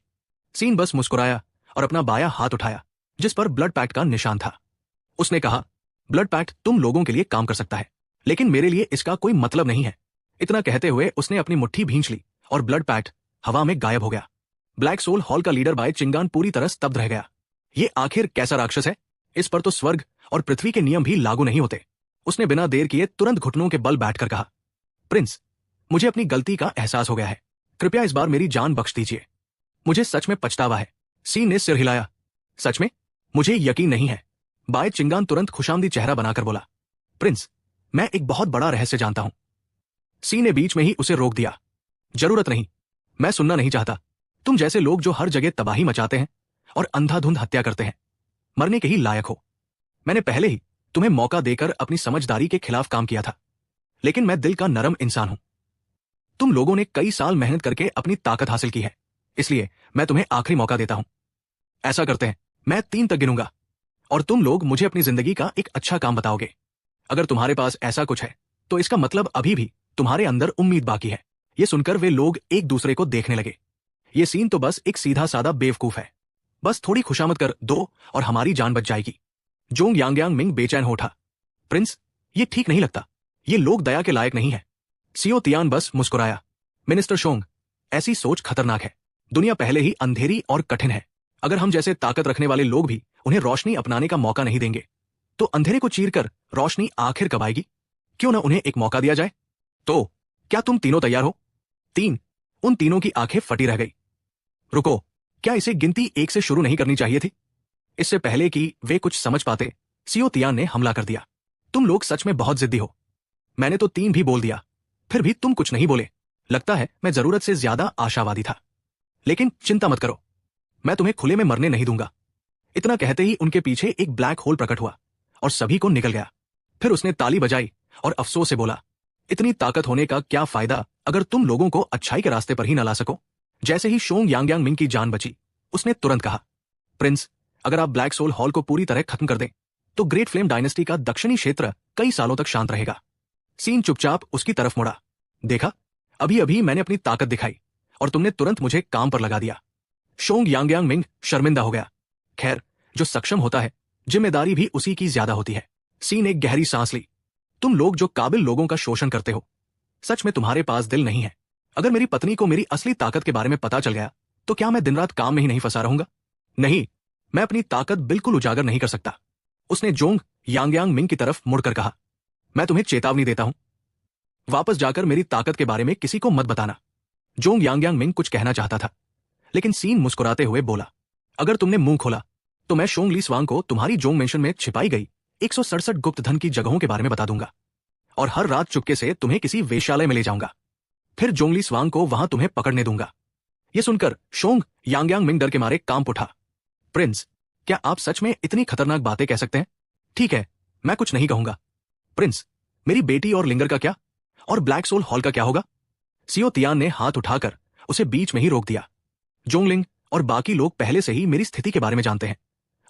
सीन बस मुस्कुराया और अपना बायां हाथ उठाया जिस पर ब्लड पैक्ट का निशान था। उसने कहा, ब्लड पैक्ट तुम लोगों के लिए काम कर सकता है, लेकिन मेरे लिए इसका कोई मतलब नहीं है। इतना कहते हुए उसने अपनी मुट्ठी भींच ली और ब्लड पैक्ट हवा में गायब हो गया। ब्लैक सोल हॉल का लीडर बाय चिंगान पूरी तरह स्तब्ध रह गया। ये आखिर कैसा राक्षस है? इस पर तो स्वर्ग और पृथ्वी के नियम भी लागू नहीं होते। उसने बिना देर किए तुरंत घुटनों के बल बैठकर कहा, प्रिंस, मुझे अपनी गलती का एहसास हो गया है। कृपया इस बार मेरी जान बख्श दीजिए। मुझे सच में पछतावा है। सीन ने सिर हिलाया। सच में? मुझे यकीन नहीं है। बाय चिंगान तुरंत खुशामदी चेहरा बनाकर बोला, प्रिंस, मैं एक बहुत बड़ा रहस्य जानता हूं। सी ने बीच में ही उसे रोक दिया। जरूरत नहीं, मैं सुनना नहीं चाहता। तुम जैसे लोग जो हर जगह तबाही मचाते हैं और अंधाधुंध हत्या करते हैं, मरने के ही लायक हो। मैंने पहले ही तुम्हें मौका देकर अपनी समझदारी के खिलाफ काम किया था, लेकिन मैं दिल का नरम इंसान हूं। तुम लोगों ने कई साल मेहनत करके अपनी ताकत हासिल की है, इसलिए मैं तुम्हें आखिरी मौका देता हूं। ऐसा करते हैं, मैं 3 तक गिनूंगा और तुम लोग मुझे अपनी जिंदगी का एक अच्छा काम बताओगे। अगर तुम्हारे पास ऐसा कुछ है तो इसका मतलब अभी भी तुम्हारे अंदर उम्मीद बाकी है। यह सुनकर वे लोग एक दूसरे को देखने लगे। ये सीन तो बस एक सीधा साधा बेवकूफ है। बस थोड़ी खुशामद कर दो और हमारी जान बच जाएगी। जोंग यांगयांग मिंग बेचैन हो उठा। प्रिंस, ये ठीक नहीं लगता। ये लोग दया के लायक नहीं है। सियो तियान बस मुस्कुराया। मिनिस्टर शोंग, ऐसी सोच खतरनाक है। दुनिया पहले ही अंधेरी और कठिन है। अगर हम जैसे ताकत रखने वाले लोग भी उन्हें रोशनी अपनाने का मौका नहीं देंगे तो अंधेरे को चीरकर रोशनी आखिर कब आएगी? क्यों ना उन्हें एक मौका दिया जाए? तो क्या तुम तीनों तैयार हो? 3। उन तीनों की आंखें फटी रह गई। रुको, क्या इसे गिनती 1 से शुरू नहीं करनी चाहिए थी? इससे पहले कि वे कुछ समझ पाते, सियो तियान ने हमला कर दिया। तुम लोग सच में बहुत जिद्दी हो। मैंने तो 3 भी बोल दिया, फिर भी तुम कुछ नहीं बोले। लगता है मैं जरूरत से ज्यादा आशावादी था। लेकिन चिंता मत करो, मैं तुम्हें खुले में मरने नहीं दूंगा। इतना कहते ही उनके पीछे एक ब्लैक होल प्रकट हुआ और सभी को निकल गया। फिर उसने ताली बजाई और अफसोस से बोला, इतनी ताकत होने का क्या फायदा अगर तुम लोगों को अच्छाई के रास्ते पर ही न ला सको। जैसे ही शोंग यांगयांग मिंग की जान बची, उसने तुरंत कहा, प्रिंस, अगर आप ब्लैक सोल हॉल को पूरी तरह खत्म कर दें तो ग्रेट फ्लेम डायनेस्टी का दक्षिणी क्षेत्र कई सालों तक शांत रहेगा। सीन चुपचाप उसकी तरफ मुड़ा। देखा, अभी अभी मैंने अपनी ताकत दिखाई और तुमने तुरंत मुझे काम पर लगा दिया। शोंग यांगयांग मिंग शर्मिंदा हो गया। खैर, जो सक्षम होता है जिम्मेदारी भी उसी की ज्यादा होती है। सी ने गहरी सांस ली। तुम लोग जो काबिल लोगों का शोषण करते हो, सच में तुम्हारे पास दिल नहीं है। अगर मेरी पत्नी को मेरी असली ताकत के बारे में पता चल गया तो क्या मैं दिन रात काम में ही नहीं फंसा रहूंगा? नहीं, मैं अपनी ताकत बिल्कुल उजागर नहीं कर सकता। उसने जोंग यांगयांग मिंग की तरफ मुड़कर कहा, मैं तुम्हें चेतावनी देता हूं, वापस जाकर मेरी ताकत के बारे में किसी को मत बताना। जोंग यांगयांग मिंग कुछ कहना चाहता था, लेकिन सीन मुस्कुराते हुए बोला, अगर तुमने मुंह खोला तो मैं शोंग ली स्वांग को तुम्हारी जोंग मेंशन में छिपाई गई 167 गुप्त धन की जगहों के बारे में बता दूंगा और हर रात चुपके से तुम्हें किसी वेश्यालय में ले जाऊंगा। फिर जोंगली स्वांग को वहां तुम्हें पकड़ने दूंगा। यह सुनकर शोंग यांगयांग मिंग डर के मारे कांप उठा। प्रिंस, क्या आप सच में इतनी खतरनाक बातें कह सकते हैं? ठीक है, मैं कुछ नहीं कहूंगा। प्रिंस, मेरी बेटी और लिंगर का क्या? और ब्लैक सोल हॉल का क्या होगा? सियो तियान ने हाथ उठाकर उसे बीच में ही रोक दिया। जोंगलिंग और बाकी लोग पहले से ही मेरी स्थिति के बारे में जानते हैं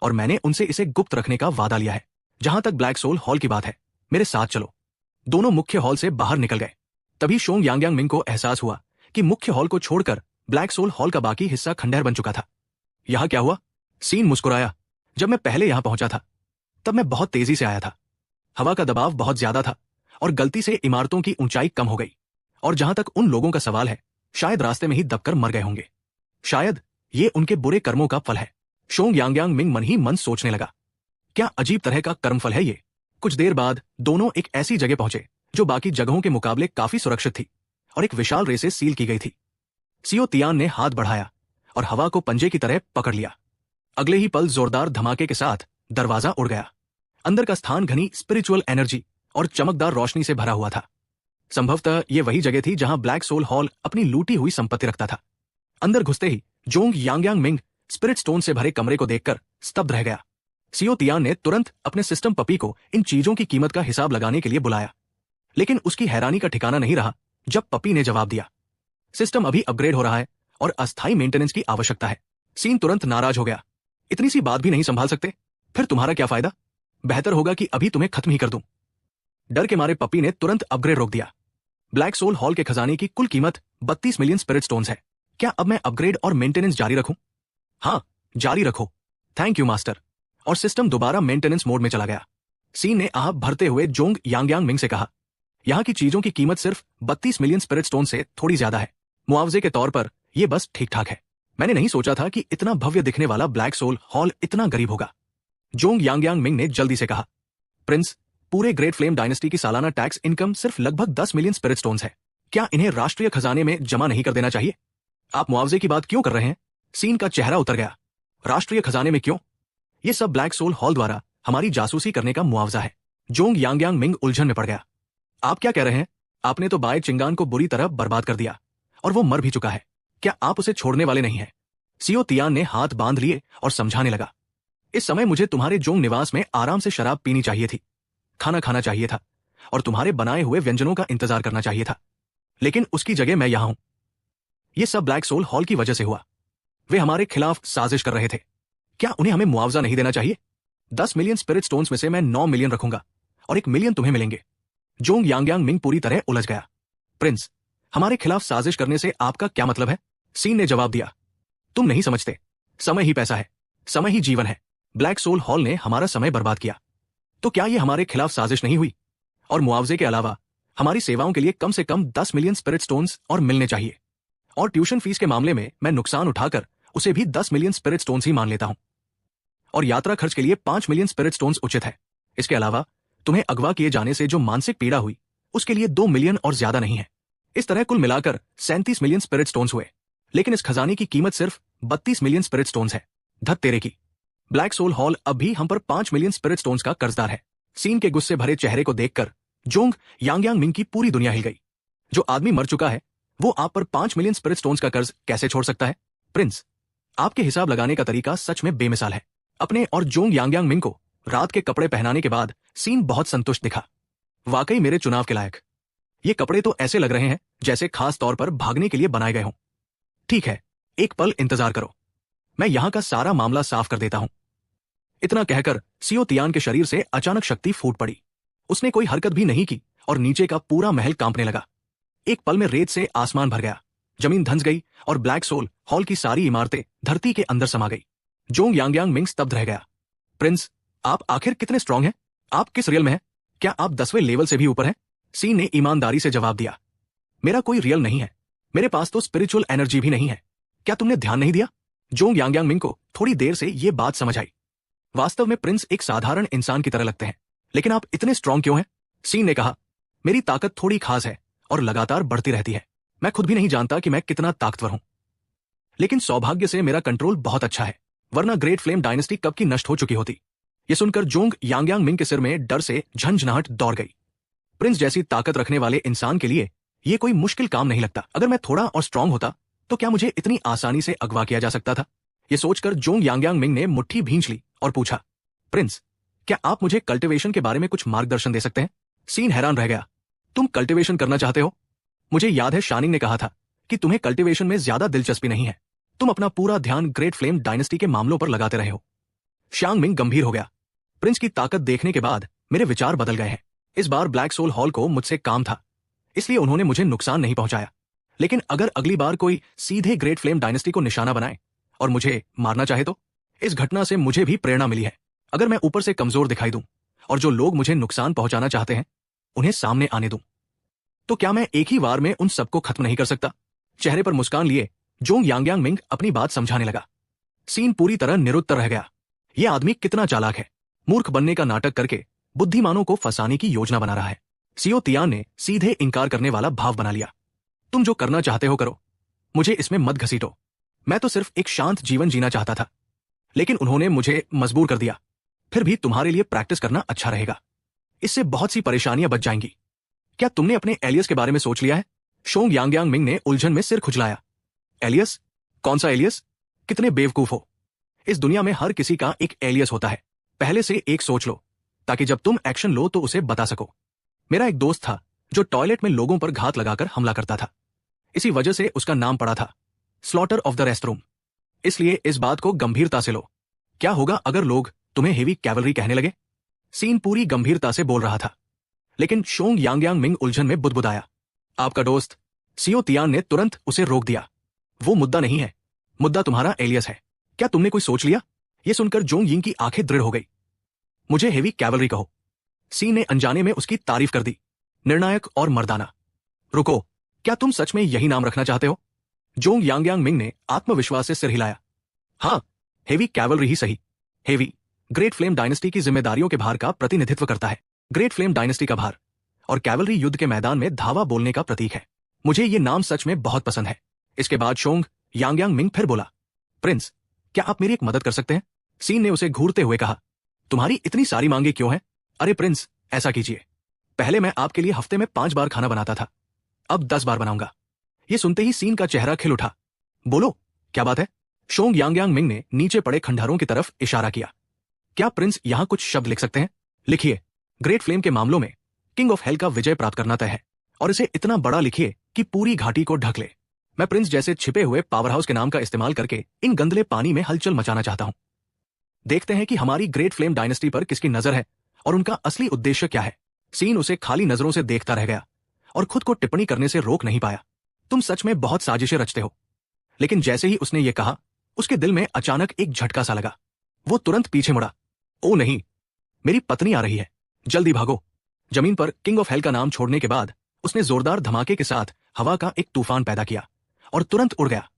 और मैंने उनसे इसे गुप्त रखने का वादा लिया है। जहां तक ब्लैक सोल हॉल की बात है, मेरे साथ चलो। दोनों मुख्य हॉल से बाहर निकल गए। तभी शोंग यांगयांग मिंग को एहसास हुआ कि मुख्य हॉल को छोड़कर ब्लैक सोल हॉल का बाकी हिस्सा खंडहर बन चुका था। यहां क्या हुआ? सीन मुस्कुराया। जब मैं पहले यहां पहुंचा था तब मैं बहुत तेजी से आया था। हवा का दबाव बहुत ज्यादा था और गलती से इमारतों की ऊंचाई कम हो गई। और जहां तक उन लोगों का सवाल है, शायद रास्ते में ही दबकर मर गए होंगे। शायद ये उनके बुरे कर्मों का फल है। शोंग यांगयांग मिंग मन ही मन सोचने लगा, क्या अजीब तरह का कर्मफल है ये। कुछ देर बाद दोनों एक ऐसी जगह पहुंचे जो बाकी जगहों के मुकाबले काफी सुरक्षित थी और एक विशाल रेसे सील की गई थी। सियो तियान ने हाथ बढ़ाया और हवा को पंजे की तरह पकड़ लिया। अगले ही पल जोरदार धमाके के साथ दरवाजा उड़ गया। अंदर का स्थान घनी स्पिरिचुअल एनर्जी और चमकदार रोशनी से भरा हुआ था। संभवतः ये वही जगह थी जहां ब्लैक सोल हॉल अपनी लूटी हुई संपत्ति रखता था। अंदर घुसते ही जोंग यांगयांग मिंग स्पिरिट स्टोन से भरे कमरे को देखकर स्तब्ध रह गया। सियो तियान ने तुरंत अपने सिस्टम पपी को इन चीजों की कीमत का हिसाब लगाने के लिए बुलाया, लेकिन उसकी हैरानी का ठिकाना नहीं रहा जब पपी ने जवाब दिया, सिस्टम अभी अपग्रेड हो रहा है और अस्थायी मेंटेनेंस की आवश्यकता है। सीन तुरंत नाराज हो गया। इतनी सी बात भी नहीं संभाल सकते? फिर तुम्हारा क्या फायदा? बेहतर होगा कि अभी तुम्हें खत्म ही कर दूं। डर के मारे पपी ने तुरंत अपग्रेड रोक दिया। ब्लैक सोल हॉल के खजाने की कुल कीमत 32 मिलियन स्पिरिट स्टोन्स है। क्या अब मैं अपग्रेड और मेंटेनेंस जारी रखूं? हाँ, जारी रखो। Thank you master. और सिस्टम दोबारा मेंटेनेंस मोड में चला गया। सीन ने आह भरते हुए जोंग यांगयांग मिंग से कहा, यहाँ की चीजों की कीमत सिर्फ 32 मिलियन स्पिरिट स्टोन से थोड़ी ज्यादा है। मुआवजे के तौर पर यह बस ठीक ठाक है। मैंने नहीं सोचा था कि इतना भव्य दिखने वाला ब्लैक सोल हॉल इतना गरीब होगा। जोंग यांगयांग मिंग ने जल्दी से कहा, प्रिंस, पूरे ग्रेट फ्लेम डायनेस्टी की सालाना टैक्स इनकम सिर्फ लगभग 10 मिलियन स्पिरिट स्टोन्स है। क्या इन्हें राष्ट्रीय खजाने में जमा नहीं कर देना चाहिए? आप मुआवजे की बात क्यों कर रहे हैं? सीन का चेहरा उतर गया। राष्ट्रीय खजाने में क्यों? ये सब ब्लैक सोल हॉल द्वारा हमारी जासूसी करने का मुआवजा है। जोंग यांगयांग मिंग उलझन में पड़ गया। आप क्या कह रहे हैं? आपने तो बाय चिंगान को बुरी तरह बर्बाद कर दिया और वो मर भी चुका है। क्या आप उसे छोड़ने वाले नहीं हैं? सियो तियान ने हाथ बांध लिए और समझाने लगा, इस समय मुझे तुम्हारे जोंग निवास में आराम से शराब पीनी चाहिए थी, खाना खाना चाहिए था और तुम्हारे बनाए हुए व्यंजनों का इंतजार करना चाहिए था, लेकिन उसकी जगह मैं यहां हूं। यह सब ब्लैक सोल हॉल की वजह से हुआ। वे हमारे खिलाफ साजिश कर रहे थे। क्या उन्हें हमें मुआवजा नहीं देना चाहिए? 10 मिलियन स्पिरिट स्टोन्स में से मैं 9 मिलियन रखूंगा और 1 मिलियन तुम्हें मिलेंगे। जोंग यांगयांग मिंग पूरी तरह उलझ गया। प्रिंस, हमारे खिलाफ साजिश करने से आपका क्या मतलब है? सीन ने जवाब दिया, तुम नहीं समझते। समय ही पैसा है, समय ही जीवन है। ब्लैक सोल हॉल ने हमारा समय बर्बाद किया, तो क्या यह हमारे खिलाफ साजिश नहीं हुई? और मुआवजे के अलावा हमारी सेवाओं के लिए कम से कम 10 मिलियन स्पिरिट स्टोन्स और मिलने चाहिए। और ट्यूशन फीस के मामले में मैं नुकसान उठाकर उसे भी 10 मिलियन स्पिरिट स्टोन्स ही मान लेता हूं। और यात्रा खर्च के लिए 5 मिलियन स्पिरिट स्टोन्स उचित है। इसके अलावा तुम्हें अगवा किए जाने से जो मानसिक पीड़ा हुई उसके लिए 2 मिलियन और ज्यादा नहीं है। इस तरह कुल मिलाकर 37 मिलियन स्पिरिट स्टोन्स हुए, लेकिन इस खजाने की कीमत सिर्फ 32 मिलियन स्पिरिट स्टोन्स है। धत तेरे की। ब्लैक सोल हॉल अब भी हम पर 5 मिलियन स्पिरिट स्टोन्स का कर्जदार है। सीन के गुस्से भरे चेहरे को देखकर जोंग यांगयांग मिंग की पूरी दुनिया हिल गई। जो आदमी मर चुका है वो आप पर 5 मिलियन स्पिरिट स्टोन्स का कर्ज कैसे छोड़ सकता है? प्रिंस, आपके हिसाब लगाने का तरीका सच में बेमिसाल है। अपने और जोंग यांगयांग मिंग को रात के कपड़े पहनाने के बाद सीन बहुत संतुष्ट दिखा। वाकई मेरे चुनाव के लायक। ये कपड़े तो ऐसे लग रहे हैं जैसे खास तौर पर भागने के लिए बनाए गए हों। ठीक है, एक पल इंतजार करो, मैं यहां का सारा मामला साफ कर देता हूं। इतना कहकर सियो तियान के शरीर से अचानक शक्ति फूट पड़ी। उसने कोई हरकत भी नहीं की और नीचे का पूरा महल कांपने लगा। एक पल में रेत से आसमान भर गया, जमीन धंस गई और ब्लैक सोल हॉल की सारी इमारतें धरती के अंदर समा गई। जोंग यांगयांग मिंग स्तब्ध रह गया। प्रिंस, आप आखिर कितने स्ट्रांग हैं? आप किस रियल में हैं? क्या आप 10वें लेवल से भी ऊपर हैं? सीन ने ईमानदारी से जवाब दिया, मेरा कोई रियल नहीं है, मेरे पास तो स्पिरिचुअल एनर्जी भी नहीं है। क्या तुमने ध्यान नहीं दिया? जोंग यांगयांग मिंग को थोड़ी देर से यह बात समझ आई। वास्तव में प्रिंस एक साधारण इंसान की तरह लगते हैं, लेकिन आप इतने स्ट्रांग क्यों हैं? सीन ने कहा, मेरी ताकत थोड़ी खास है और लगातार बढ़ती रहती है। मैं खुद भी नहीं जानता कि मैं कितना ताकतवर हूं, लेकिन सौभाग्य से मेरा कंट्रोल बहुत अच्छा है, वरना ग्रेट फ्लेम डायनेस्टी कब की नष्ट हो चुकी होती। यह सुनकर जोंग यांगयांग मिंग के सिर में डर से झंझनाहट दौड़ गई। प्रिंस जैसी ताकत रखने वाले इंसान के लिए यह कोई मुश्किल काम नहीं लगता। अगर मैं थोड़ा और स्ट्रांग होता तो क्या मुझे इतनी आसानी से अगवा किया जा सकता था? यह सोचकर जोंग यांगयांग मिंग ने मुट्ठी भींच ली और पूछा, प्रिंस, क्या आप मुझे कल्टीवेशन के बारे में कुछ मार्गदर्शन दे सकते हैं? सीन हैरान रह गया। तुम कल्टीवेशन करना चाहते हो? मुझे याद है शानिंग ने कहा था कि तुम्हें कल्टीवेशन में ज्यादा दिलचस्पी नहीं है। तुम अपना पूरा ध्यान ग्रेट फ्लेम डायनेस्टी के मामलों पर लगाते रहे हो। शांग मिंग गंभीर हो गया। प्रिंस की ताकत देखने के बाद मेरे विचार बदल गए हैं। इस बार ब्लैक सोल हॉल को मुझसे काम था, इसलिए उन्होंने मुझे नुकसान नहीं पहुंचाया। लेकिन अगर अगली बार कोई सीधे ग्रेट फ्लेम डायनेस्टी को निशाना बनाए और मुझे मारना चाहे तो? इस घटना से मुझे भी प्रेरणा मिली है। अगर मैं ऊपर से कमजोर दिखाई दूं और जो लोग मुझे नुकसान पहुंचाना चाहते हैं उन्हें सामने आने दूं, तो क्या मैं एक ही वार में उन सबको खत्म नहीं कर सकता? चेहरे पर मुस्कान लिए जोंग यांगयांग मिंग अपनी बात समझाने लगा। सीन पूरी तरह निरुत्तर रह गया। यह आदमी कितना चालाक है, मूर्ख बनने का नाटक करके बुद्धिमानों को फंसाने की योजना बना रहा है। सियो तियान ने सीधे इंकार करने वाला भाव बना लिया। तुम जो करना चाहते हो करो, मुझे इसमें मत घसीटो। मैं तो सिर्फ एक शांत जीवन जीना चाहता था, लेकिन उन्होंने मुझे मजबूर कर दिया। फिर भी तुम्हारे लिए प्रैक्टिस करना अच्छा रहेगा, इससे बहुत सी परेशानियां बच जाएंगी। क्या तुमने अपने एलियस के बारे में सोच लिया है? शोंग यांगयांग मिंग ने उलझन में सिर खुजलाया। एलियस? कौन सा एलियस? कितने बेवकूफ हो। इस दुनिया में हर किसी का एक एलियस होता है। पहले से एक सोच लो ताकि जब तुम एक्शन लो तो उसे बता सको। मेरा एक दोस्त था जो टॉयलेट में लोगों पर घात लगाकर हमला करता था। इसी वजह से उसका नाम पड़ा था स्लॉटर ऑफ द रेस्टरूम। इसलिए इस बात को गंभीरता से लो। क्या होगा अगर लोग तुम्हें हेवी कैवलरी कहने लगे? सीन पूरी गंभीरता से बोल रहा था, लेकिन शोंग यांगयांग मिंग उलझन में बुदबुदाया। आपका दोस्त? सियो तियान ने तुरंत उसे रोक दिया। वो मुद्दा नहीं है, मुद्दा तुम्हारा एलियस है। क्या तुमने कोई सोच लिया? ये सुनकर जोंग यिंग की आंखें दृढ़ हो गई। मुझे हेवी कैवलरी कहो। सीन ने अनजाने में उसकी तारीफ कर दी। निर्णायक और मर्दाना। रुको, क्या तुम सच में यही नाम रखना चाहते हो? जोंग यांगयांग मिंग ने आत्मविश्वास से सिर हिलाया। हाँ, हेवी कैवलरी ही सही। हेवी ग्रेट फ्लेम डायनेस्टी की जिम्मेदारियों के भार का प्रतिनिधित्व करता है। ग्रेट फ्लेम डायनेस्टी का भार और कैवलरी युद्ध के मैदान में धावा बोलने का प्रतीक है। मुझे ये नाम सच में बहुत पसंद है। इसके बाद शोंग यांगयांग मिंग फिर बोला, प्रिंस, क्या आप मेरी एक मदद कर सकते हैं? सीन ने उसे घूरते हुए कहा, तुम्हारी इतनी सारी मांगे क्यों हैं? अरे प्रिंस, ऐसा कीजिए, पहले मैं आपके लिए हफ्ते में 5 बार खाना बनाता था, अब 10 बार बनाऊंगा। ये सुनते ही सीन का चेहरा खिल उठा। बोलो, क्या बात है? शोंग यांगयांग मिंग ने नीचे पड़े खंडहरों की तरफ इशारा किया। क्या प्रिंस यहां कुछ शब्द लिख सकते हैं? लिखिए, ग्रेट फ्लेम के मामलों में किंग ऑफ हेल का विजय प्राप्त करना तय है, और इसे इतना बड़ा लिखिए कि पूरी घाटी को ढक ले। मैं प्रिंस जैसे छिपे हुए पावर हाउस के नाम का इस्तेमाल करके इन गंदले पानी में हलचल मचाना चाहता हूं। देखते हैं कि हमारी ग्रेट फ्लेम डायनेस्टी पर किसकी नजर है और उनका असली उद्देश्य क्या है। सीन उसे खाली नजरों से देखता रह गया और खुद को टिप्पणी करने से रोक नहीं पाया। तुम सच में बहुत साजिशें रचते हो। लेकिन जैसे ही उसने ये कहा, उसके दिल में अचानक एक झटका सा लगा। वो तुरंत पीछे मुड़ा। ओ नहीं, मेरी पत्नी आ रही है, जल्दी भागो। जमीन पर किंग ऑफ हेल का नाम छोड़ने के बाद उसने जोरदार धमाके के साथ हवा का एक तूफान पैदा किया और तुरंत उड़ गया।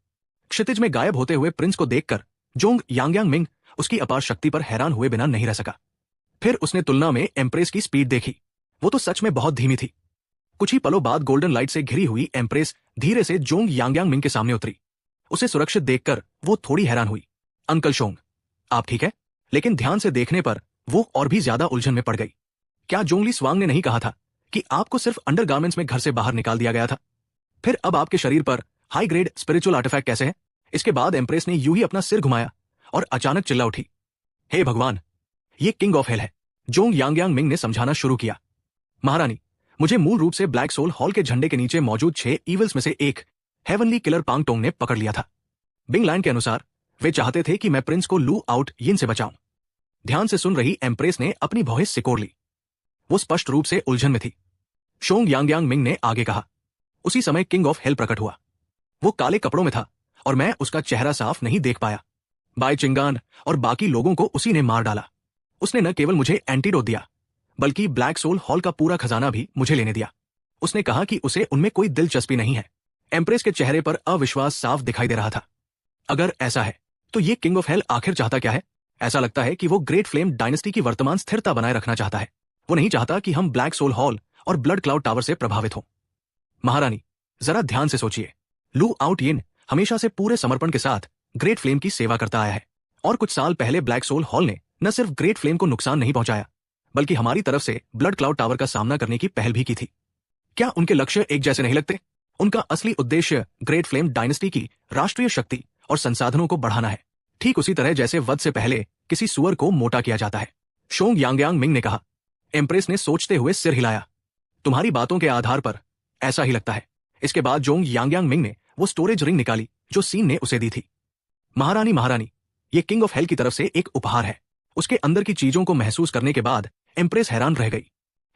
क्षितिज में गायब होते हुए प्रिंस को देखकर जोंग यांगयांग मिंग उसकी अपार शक्ति पर हैरान हुए बिना नहीं रह सका। फिर उसने तुलना में एम्प्रेस की स्पीड देखी। वो तो सच में बहुत धीमी थी। कुछ ही पलों बाद गोल्डन लाइट से घिरी हुई एम्प्रेस धीरे से जोंग यांगयांग मिंग के सामने उतरी। उसे सुरक्षित देखकर वो थोड़ी हैरान हुई। अंकल शोंग, आप ठीक है? लेकिन ध्यान से देखने पर वो और भी ज्यादा उलझन में पड़ गई। क्या जोंगली स्वांग ने नहीं कहा था कि आपको सिर्फ अंडरगारमेंट्स में घर से बाहर निकाल दिया गया था? फिर अब आपके शरीर पर हाई ग्रेड स्पिरिचुअल आर्टिफैक्ट कैसे है? इसके बाद एम्प्रेस ने यूं ही अपना सिर घुमाया और अचानक चिल्ला उठी, हे भगवान, ये किंग ऑफ हेल है। जोंग यांगयांग मिंग ने समझाना शुरू किया। महारानी, मुझे मूल रूप से ब्लैक सोल हॉल के झंडे के नीचे मौजूद 6 ईवल्स में से एक हेवनली किलर पांग टोंग ने पकड़ लिया था। बिंग लैंड के अनुसार वे चाहते थे कि मैं प्रिंस को लू आउट यिन से बचाऊं। ध्यान से सुन रही एम्प्रेस ने अपनी भौहें सिकोड़ ली। वो स्पष्ट रूप से उलझन में थी। शोंग यांगयांग मिंग ने आगे कहा, उसी समय किंग ऑफ हेल प्रकट हुआ। वो काले कपड़ों में था और मैं उसका चेहरा साफ नहीं देख पाया। बाय चिंगान और बाकी लोगों को उसी ने मार डाला। उसने न केवल मुझे एंटीडोट दिया, बल्कि ब्लैक सोल हॉल का पूरा खजाना भी मुझे लेने दिया। उसने कहा कि उसे उनमें कोई दिलचस्पी नहीं है। एम्प्रेस के चेहरे पर अविश्वास साफ दिखाई दे रहा था। अगर ऐसा है तो ये किंग ऑफ हेल आखिर चाहता क्या है? ऐसा लगता है कि वो ग्रेट फ्लेम डायनेस्टी की वर्तमान स्थिरता बनाए रखना चाहता है। वो नहीं चाहता कि हम ब्लैक सोल हॉल और ब्लड क्लाउड टावर से प्रभावित हों। महारानी, जरा ध्यान से सोचिए। लू आउट यिन हमेशा से पूरे समर्पण के साथ ग्रेट फ्लेम की सेवा करता आया है, और कुछ साल पहले ब्लैक सोल हॉल ने न सिर्फ ग्रेट फ्लेम को नुकसान नहीं पहुंचाया, बल्कि हमारी तरफ से ब्लड क्लाउड टावर का सामना करने की पहल भी की थी। क्या उनके लक्ष्य एक जैसे नहीं लगते? उनका असली उद्देश्य ग्रेट फ्लेम डायनेस्टी की राष्ट्रीय शक्ति और संसाधनों को बढ़ाना है, ठीक उसी तरह जैसे वध से पहले किसी सुअर को मोटा किया जाता है। शोंग यांगयांग मिंग ने कहा। एम्प्रेस ने सोचते हुए सिर हिलाया। तुम्हारी बातों के आधार पर ऐसा ही लगता है। इसके बाद जोंग यांगयांग मिंग ने वो स्टोरेज रिंग निकाली जो सीन ने उसे दी थी। महारानी, महारानी, ये किंग ऑफ हेल की तरफ से एक उपहार है। उसके अंदर की चीजों को महसूस करने के बाद एम्प्रेस हैरान रह गई।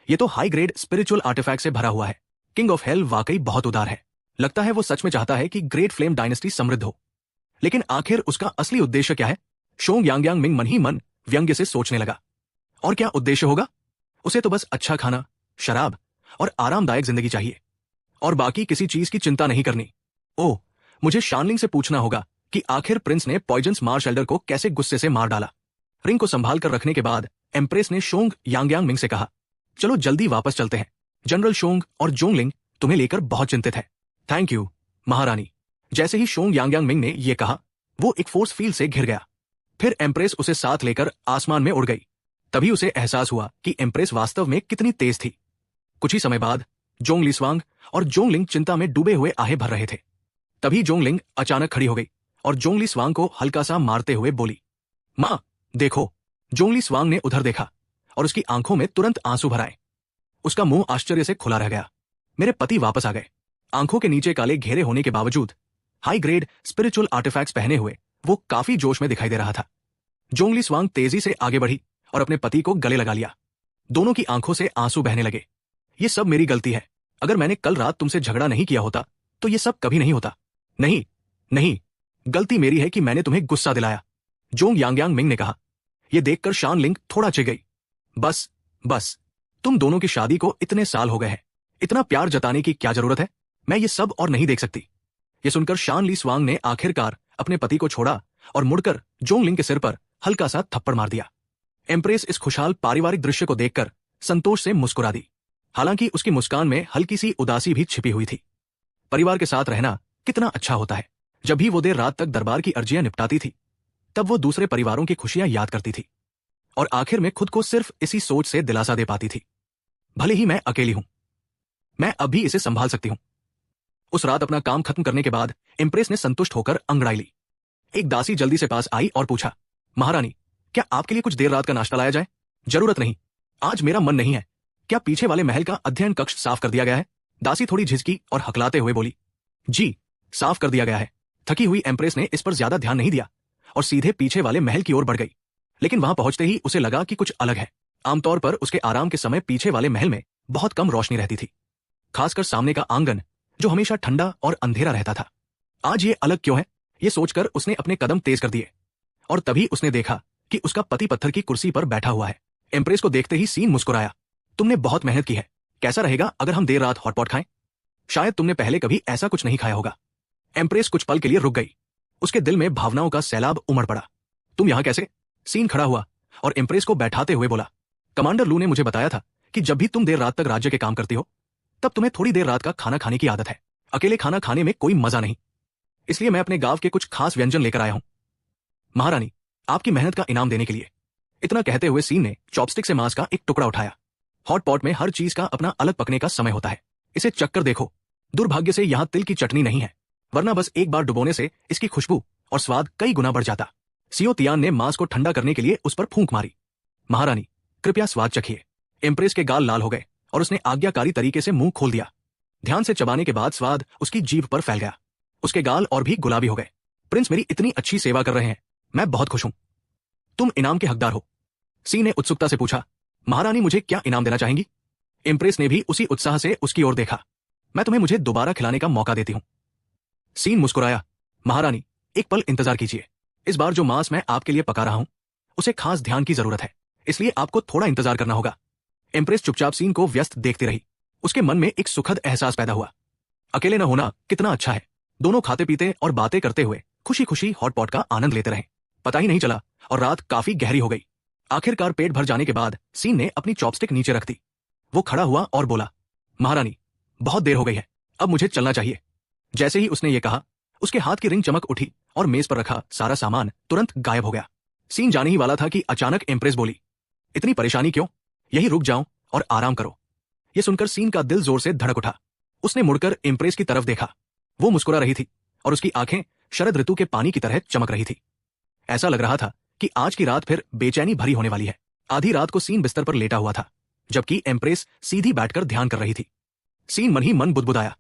ये तो हाई ग्रेड स्पिरिचुअल आर्टिफैक्ट से भरा हुआ है। किंग ऑफ हेल वाकई बहुत उदार है। लगता है वो सच में चाहता है कि ग्रेट फ्लेम डायनेस्टी समृद्ध हो। लेकिन आखिर उसका असली उद्देश्य क्या है? शोंग यांगयांग मिंग मन ही मन व्यंग्य से सोचने लगा। और क्या उद्देश्य होगा? उसे तो बस अच्छा खाना, शराब और आरामदायक जिंदगी चाहिए, और बाकी किसी चीज की चिंता नहीं करनी। ओह, मुझे शानलिंग से पूछना होगा कि आखिर प्रिंस ने पॉइजन्स मार्श एल्डर को कैसे गुस्से से मार डाला। रिंग को संभाल कर रखने के बाद एम्प्रेस ने शोंग यांगयांग मिंग से कहा, चलो जल्दी वापस चलते हैं। जनरल शोंग और जोंगलिंग तुम्हें लेकर बहुत चिंतित है। थैंक यू, महारानी। जैसे ही शोंग यांगयांग मिंग ने यह कहा, वो एक फोर्स फील्ड से घिर गया। फिर एम्प्रेस उसे साथ लेकर आसमान में उड़ गई। तभी उसे एहसास हुआ कि एम्प्रेस वास्तव में कितनी तेज थी। कुछ ही समय बाद जोंग लीस्वांग और जोंगलिंग चिंता में डूबे हुए आहें भर रहे थे। तभी जोंगलिंग अचानक खड़ी हो गई और जोंग लीस्वांग को हल्का सा मारते हुए बोली, मां, देखो। जोंग लीस्वांग ने उधर देखा और उसकी आंखों में तुरंत आंसू भर आए। उसका मुंह आश्चर्य से खुला रह गया। मेरे पति वापस आ गए। आंखों के नीचे काले घेरे होने के बावजूद हाई ग्रेड स्पिरिचुअल आर्टिफैक्ट्स पहने हुए वो काफी जोश में दिखाई दे रहा था। जोंग लीस्वांग तेजी से आगे बढ़ी और अपने पति को गले लगा लिया। दोनों की आंखों से आंसू बहने लगे। ये सब मेरी गलती है। अगर मैंने कल रात तुमसे झगड़ा नहीं किया होता तो ये सब कभी नहीं होता। नहीं, नहीं, गलती मेरी है कि मैंने तुम्हें गुस्सा दिलाया। जोंग यांगयांग मिंग ने कहा। यह देखकर शान लिंग थोड़ा चिढ़ गई। बस बस, तुम दोनों की शादी को इतने साल हो गए हैं, इतना प्यार जताने की क्या जरूरत है? मैं ये सब और नहीं देख सकती। ये सुनकर शान ली स्वांग ने आखिरकार अपने पति को छोड़ा और मुड़कर जोंग लिंग के सिर पर हल्का सा थप्पड़ मार दिया। एम्प्रेस इस खुशहाल पारिवारिक दृश्य को देखकर संतोष से मुस्कुरा दी। हालांकि उसकी मुस्कान में हल्की सी उदासी भी छिपी हुई थी। परिवार के साथ रहना कितना अच्छा होता है। जब भी वो देर रात तक दरबार की अर्जियां निपटाती थी, तब वो दूसरे परिवारों की खुशियां याद करती थी और आखिर में खुद को सिर्फ इसी सोच से दिलासा दे पाती थी, भले ही मैं अकेली हूं, मैं अब भी इसे संभाल सकती हूं। उस रात अपना काम खत्म करने के बाद इम्प्रेस ने संतुष्ट होकर अंगड़ाई ली। एक दासी जल्दी से पास आई और पूछा, महारानी, क्या आपके लिए कुछ देर रात का नाश्ता लाया जाए? जरूरत नहीं, आज मेरा मन नहीं है। क्या पीछे वाले महल का अध्ययन कक्ष साफ कर दिया गया है? दासी थोड़ी झिझकी और हकलाते हुए बोली, जी, साफ कर दिया गया है। थकी हुई एम्प्रेस ने इस पर ज्यादा ध्यान नहीं दिया और सीधे पीछे वाले महल की ओर बढ़ गई। लेकिन वहां पहुंचते ही उसे लगा कि कुछ अलग है। आमतौर पर उसके आराम के समय पीछे वाले महल में बहुत कम रोशनी रहती थी, खासकर सामने का आंगन जो हमेशा ठंडा और अंधेरा रहता था। आज ये अलग क्यों है? ये सोचकर उसने अपने कदम तेज कर दिए और तभी उसने देखा कि उसका पति पत्थर की कुर्सी पर बैठा हुआ है। एम्प्रेस को देखते ही सीन मुस्कुराया। तुमने बहुत मेहनत की है। कैसा रहेगा अगर हम देर रात हॉटपॉट खाएं? शायद तुमने पहले कभी ऐसा कुछ नहीं खाया होगा। एम्प्रेस कुछ पल के लिए रुक गई। उसके दिल में भावनाओं का सैलाब उमड़ पड़ा। तुम यहां कैसे? सीन खड़ा हुआ और एम्प्रेस को बैठाते हुए बोला, कमांडर लू ने मुझे बताया था कि जब भी तुम देर रात तक राज्य के काम करती हो, तब तुम्हें थोड़ी देर रात का खाना खाने की आदत है। अकेले खाना खाने में कोई मजा नहीं, इसलिए मैं अपने गांव के कुछ खास व्यंजन लेकर आया हूं, महारानी, आपकी मेहनत का इनाम देने के लिए। इतना कहते हुए सीन ने चॉपस्टिक से मांस का एक टुकड़ा उठाया। हॉट पॉट में हर चीज का अपना अलग पकने का समय होता है। इसे चक्कर देखो। दुर्भाग्य से यहां तिल की चटनी नहीं है, वरना बस एक बार डुबोने से इसकी खुशबू और स्वाद कई गुना बढ़ जाता। सियो तियान ने मांस को ठंडा करने के लिए उस पर फूंक मारी। महारानी, कृपया स्वाद चखिए। एम्प्रेस के गाल लाल हो गए और उसने आज्ञाकारी तरीके से मुंह खोल दिया। ध्यान से चबाने के बाद स्वाद उसकी जीभ पर फैल गया। उसके गाल और भी गुलाबी हो गए। प्रिंस मेरी इतनी अच्छी सेवा कर रहे हैं, मैं बहुत खुश हूं। तुम इनाम के हकदार हो। सी ने उत्सुकता से पूछा, महारानी मुझे क्या इनाम देना चाहेंगी? एम्प्रेस ने भी उसी उत्साह से उसकी ओर देखा। मैं तुम्हें मुझे दोबारा खिलाने का मौका देती हूं। सीन मुस्कुराया, महारानी, एक पल इंतजार कीजिए। इस बार जो मांस मैं आपके लिए पका रहा हूं, उसे खास ध्यान की जरूरत है, इसलिए आपको थोड़ा इंतजार करना होगा। एम्प्रेस चुपचाप सीन को व्यस्त देखती रही। उसके मन में एक सुखद एहसास पैदा हुआ। अकेले न होना कितना अच्छा है। दोनों खाते पीते और बातें करते हुए खुशी खुशी हॉटपॉट का आनंद लेते रहे। पता ही नहीं चला और रात काफी गहरी हो गई। आखिरकार पेट भर जाने के बाद सीन ने अपनी चॉपस्टिक नीचे रख दी। वो खड़ा हुआ और बोला, महारानी, बहुत देर हो गई है, अब मुझे चलना चाहिए। जैसे ही उसने ये कहा, उसके हाथ की रिंग चमक उठी और मेज पर रखा सारा सामान तुरंत गायब हो गया। सीन जाने ही वाला था कि अचानक एम्प्रेस बोली, इतनी परेशानी क्यों? यही रुक जाओ और आराम करो। यह सुनकर सीन का दिल जोर से धड़क उठा। उसने मुड़कर एम्प्रेस की तरफ देखा। वो मुस्कुरा रही थी और उसकी आंखें शरद ऋतु के पानी की तरह चमक रही थी। ऐसा लग रहा था कि आज की रात फिर बेचैनी भरी होने वाली है। आधी रात को सीन बिस्तर पर लेटा हुआ था, जबकि एम्प्रेस सीधी बैठकर ध्यान कर रही थी। सीन मन ही मन बुदबुदाया,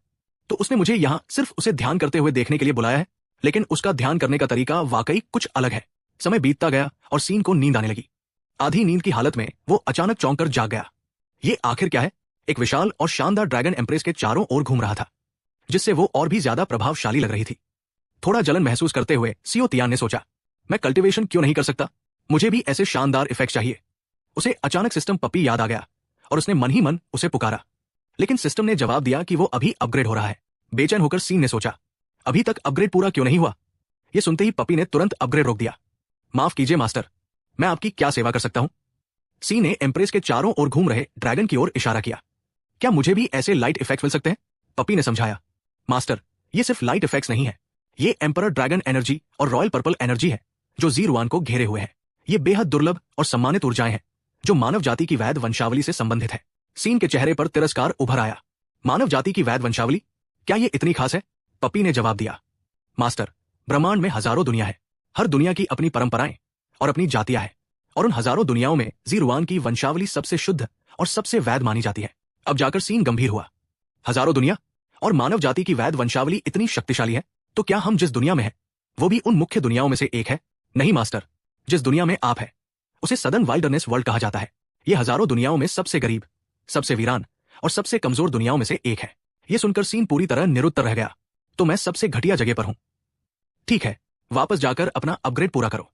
तो उसने मुझे यहां सिर्फ उसे ध्यान करते हुए देखने के लिए बुलाया है? लेकिन उसका ध्यान करने का तरीका वाकई कुछ अलग है। समय बीतता गया और सीन को नींद आने लगी। आधी नींद की हालत में वो अचानक चौंक कर जाग गया। ये आखिर क्या है? एक विशाल और शानदार ड्रैगन एम्प्रेस के चारों ओर घूम रहा था, जिससे वो और भी ज्यादा प्रभावशाली लग रही थी। थोड़ा जलन महसूस करते हुए सियो तियान ने सोचा, मैं कल्टीवेशन क्यों नहीं कर सकता? मुझे भी ऐसे शानदार इफेक्ट चाहिए। उसे अचानक सिस्टम पपी याद आ गया और उसने मन ही मन उसे पुकारा, लेकिन सिस्टम ने जवाब दिया कि वो अभी अपग्रेड हो रहा है। बेचैन होकर सीन ने सोचा, अभी तक अपग्रेड पूरा क्यों नहीं हुआ? ये सुनते ही पपी ने तुरंत अपग्रेड रोक दिया। माफ कीजिए मास्टर, मैं आपकी क्या सेवा कर सकता हूं? सी ने एम्प्रेस के चारों ओर घूम रहे ड्रैगन की ओर इशारा किया। क्या मुझे भी ऐसे लाइट इफेक्ट मिल सकते हैं? पपी ने समझाया, मास्टर, ये सिर्फ लाइट इफेक्ट्स नहीं है, ये एम्परर ड्रैगन एनर्जी और रॉयल पर्पल एनर्जी है जो ज़ीरुआन को घेरे हुए हैं। ये बेहद दुर्लभ और सम्मानित ऊर्जाएं हैं जो मानव जाति की वैध वंशावली से संबंधित है। सीन के चेहरे पर तिरस्कार उभर आया। मानव जाति की वैध वंशावली, क्या ये इतनी खास है? पपी ने जवाब दिया, मास्टर, ब्रह्मांड में हजारों दुनिया है। हर दुनिया की अपनी परंपराएं और अपनी जातियां हैं, और उन हजारों दुनियाओं में ज़ीरुआन की वंशावली सबसे शुद्ध और सबसे वैध मानी जाती है। अब जाकर सीन गंभीर हुआ। हजारों दुनिया और मानव जाति की वैध वंशावली इतनी शक्तिशाली है, तो क्या हम जिस दुनिया में हैं, वो भी उन मुख्य दुनियाओं में से एक है? नहीं मास्टर, जिस दुनिया में आप हैं, उसे सदर्न वाइल्डरनेस वर्ल्ड कहा जाता है। ये हजारों दुनियाओं में सबसे गरीब, सबसे वीरान और सबसे कमजोर दुनियाओं में से एक है। यह सुनकर सीन पूरी तरह निरुत्तर रह गया। तो मैं सबसे घटिया जगह पर हूं। ठीक है, वापस जाकर अपना अपग्रेड पूरा करो।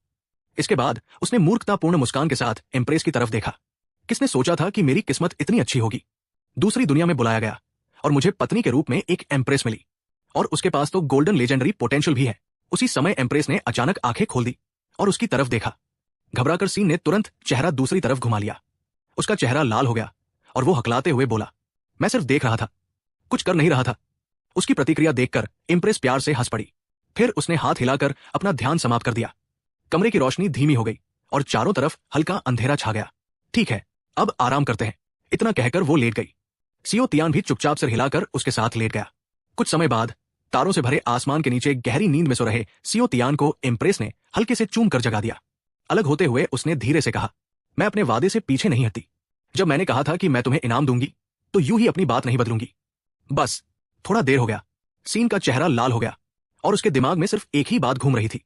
इसके बाद उसने मूर्खतापूर्ण मुस्कान के साथ एम्प्रेस की तरफ देखा। किसने सोचा था कि मेरी किस्मत इतनी अच्छी होगी। दूसरी दुनिया में बुलाया गया और मुझे पत्नी के रूप में एक एम्प्रेस मिली, और उसके पास तो गोल्डन लेजेंडरी पोटेंशियल भी है। उसी समय एम्प्रेस ने अचानक आंखें खोल दी और उसकी तरफ देखा। घबराकर सीन ने तुरंत चेहरा दूसरी तरफ घुमा लिया। उसका चेहरा लाल हो गया और वो हकलाते हुए बोला, मैं सिर्फ देख रहा था, कुछ कर नहीं रहा था। उसकी प्रतिक्रिया देखकर इम्प्रेस प्यार से हंस पड़ी। फिर उसने हाथ हिलाकर अपना ध्यान समाप्त कर दिया। कमरे की रोशनी धीमी हो गई और चारों तरफ हल्का अंधेरा छा गया। ठीक है, अब आराम करते हैं, इतना कहकर वो लेट गई। सियो तियान भी चुपचाप सिर हिलाकर उसके साथ लेट गया। कुछ समय बाद तारों से भरे आसमान के नीचे गहरी नींद में सो रहे सियो तियान को इम्प्रेस ने हल्के से चूम कर जगा दिया। अलग होते हुए उसने धीरे से कहा, मैं अपने वादे से पीछे नहीं हटती। जब मैंने कहा था कि मैं तुम्हें इनाम दूंगी, तो यूं ही अपनी बात नहीं बदलूंगी। बस थोड़ा देर हो गया। सीन का चेहरा लाल हो गया और उसके दिमाग में सिर्फ एक ही बात घूम रही थी,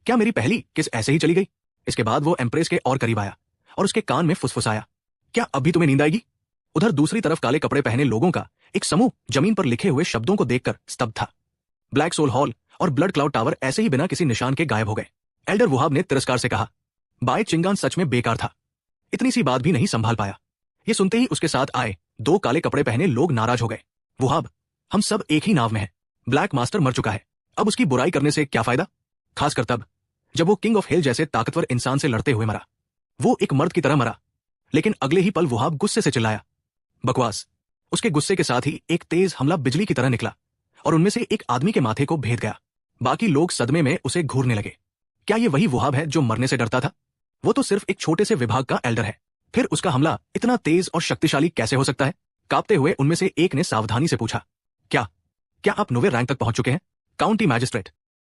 क्या मेरी पहली किस ऐसे ही चली गई। इसके बाद वो एम्प्रेस के और करीब आया और उसके कान में फुसफुसाया, क्या अब भी तुम्हें नींद आएगी। उधर दूसरी तरफ काले कपड़े पहने लोगों का एक समूह जमीन पर लिखे हुए शब्दों को देखकर स्तब्ध था। ब्लैक सोल हॉल और ब्लड क्लाउड टावर ऐसे ही बिना किसी निशान के गायब हो गए। एल्डर वुहाब ने तिरस्कार से कहा, बाय चिंगान सच में बेकार था, इतनी सी बात भी नहीं संभाल पाया। ये सुनते ही उसके साथ आए दो काले कपड़े पहने लोग नाराज हो गए। वुहाब, हम सब एक ही नाव में हैं। ब्लैक मास्टर मर चुका है, अब उसकी बुराई करने से क्या फायदा, खासकर तब जब वो किंग ऑफ हेल जैसे ताकतवर इंसान से लड़ते हुए मरा। वो एक मर्द की तरह मरा। लेकिन अगले ही पल वुहाब गुस्से से चिल्लाया, बकवास। उसके गुस्से के साथ ही एक तेज हमला बिजली की तरह निकला और उनमें से एक आदमी के माथे को भेद गया। बाकी लोग सदमे में उसे घूरने लगे। क्या ये वही वुहाब है जो मरने से डरता था। वो तो सिर्फ एक छोटे से विभाग का एल्डर है, फिर उसका हमला इतना तेज और शक्तिशाली कैसे हो सकता है। कांपते हुए उनमें से एक ने सावधानी से पूछा, क्या क्या आप 9वें रैंक तक पहुंच चुके हैं। County magistrate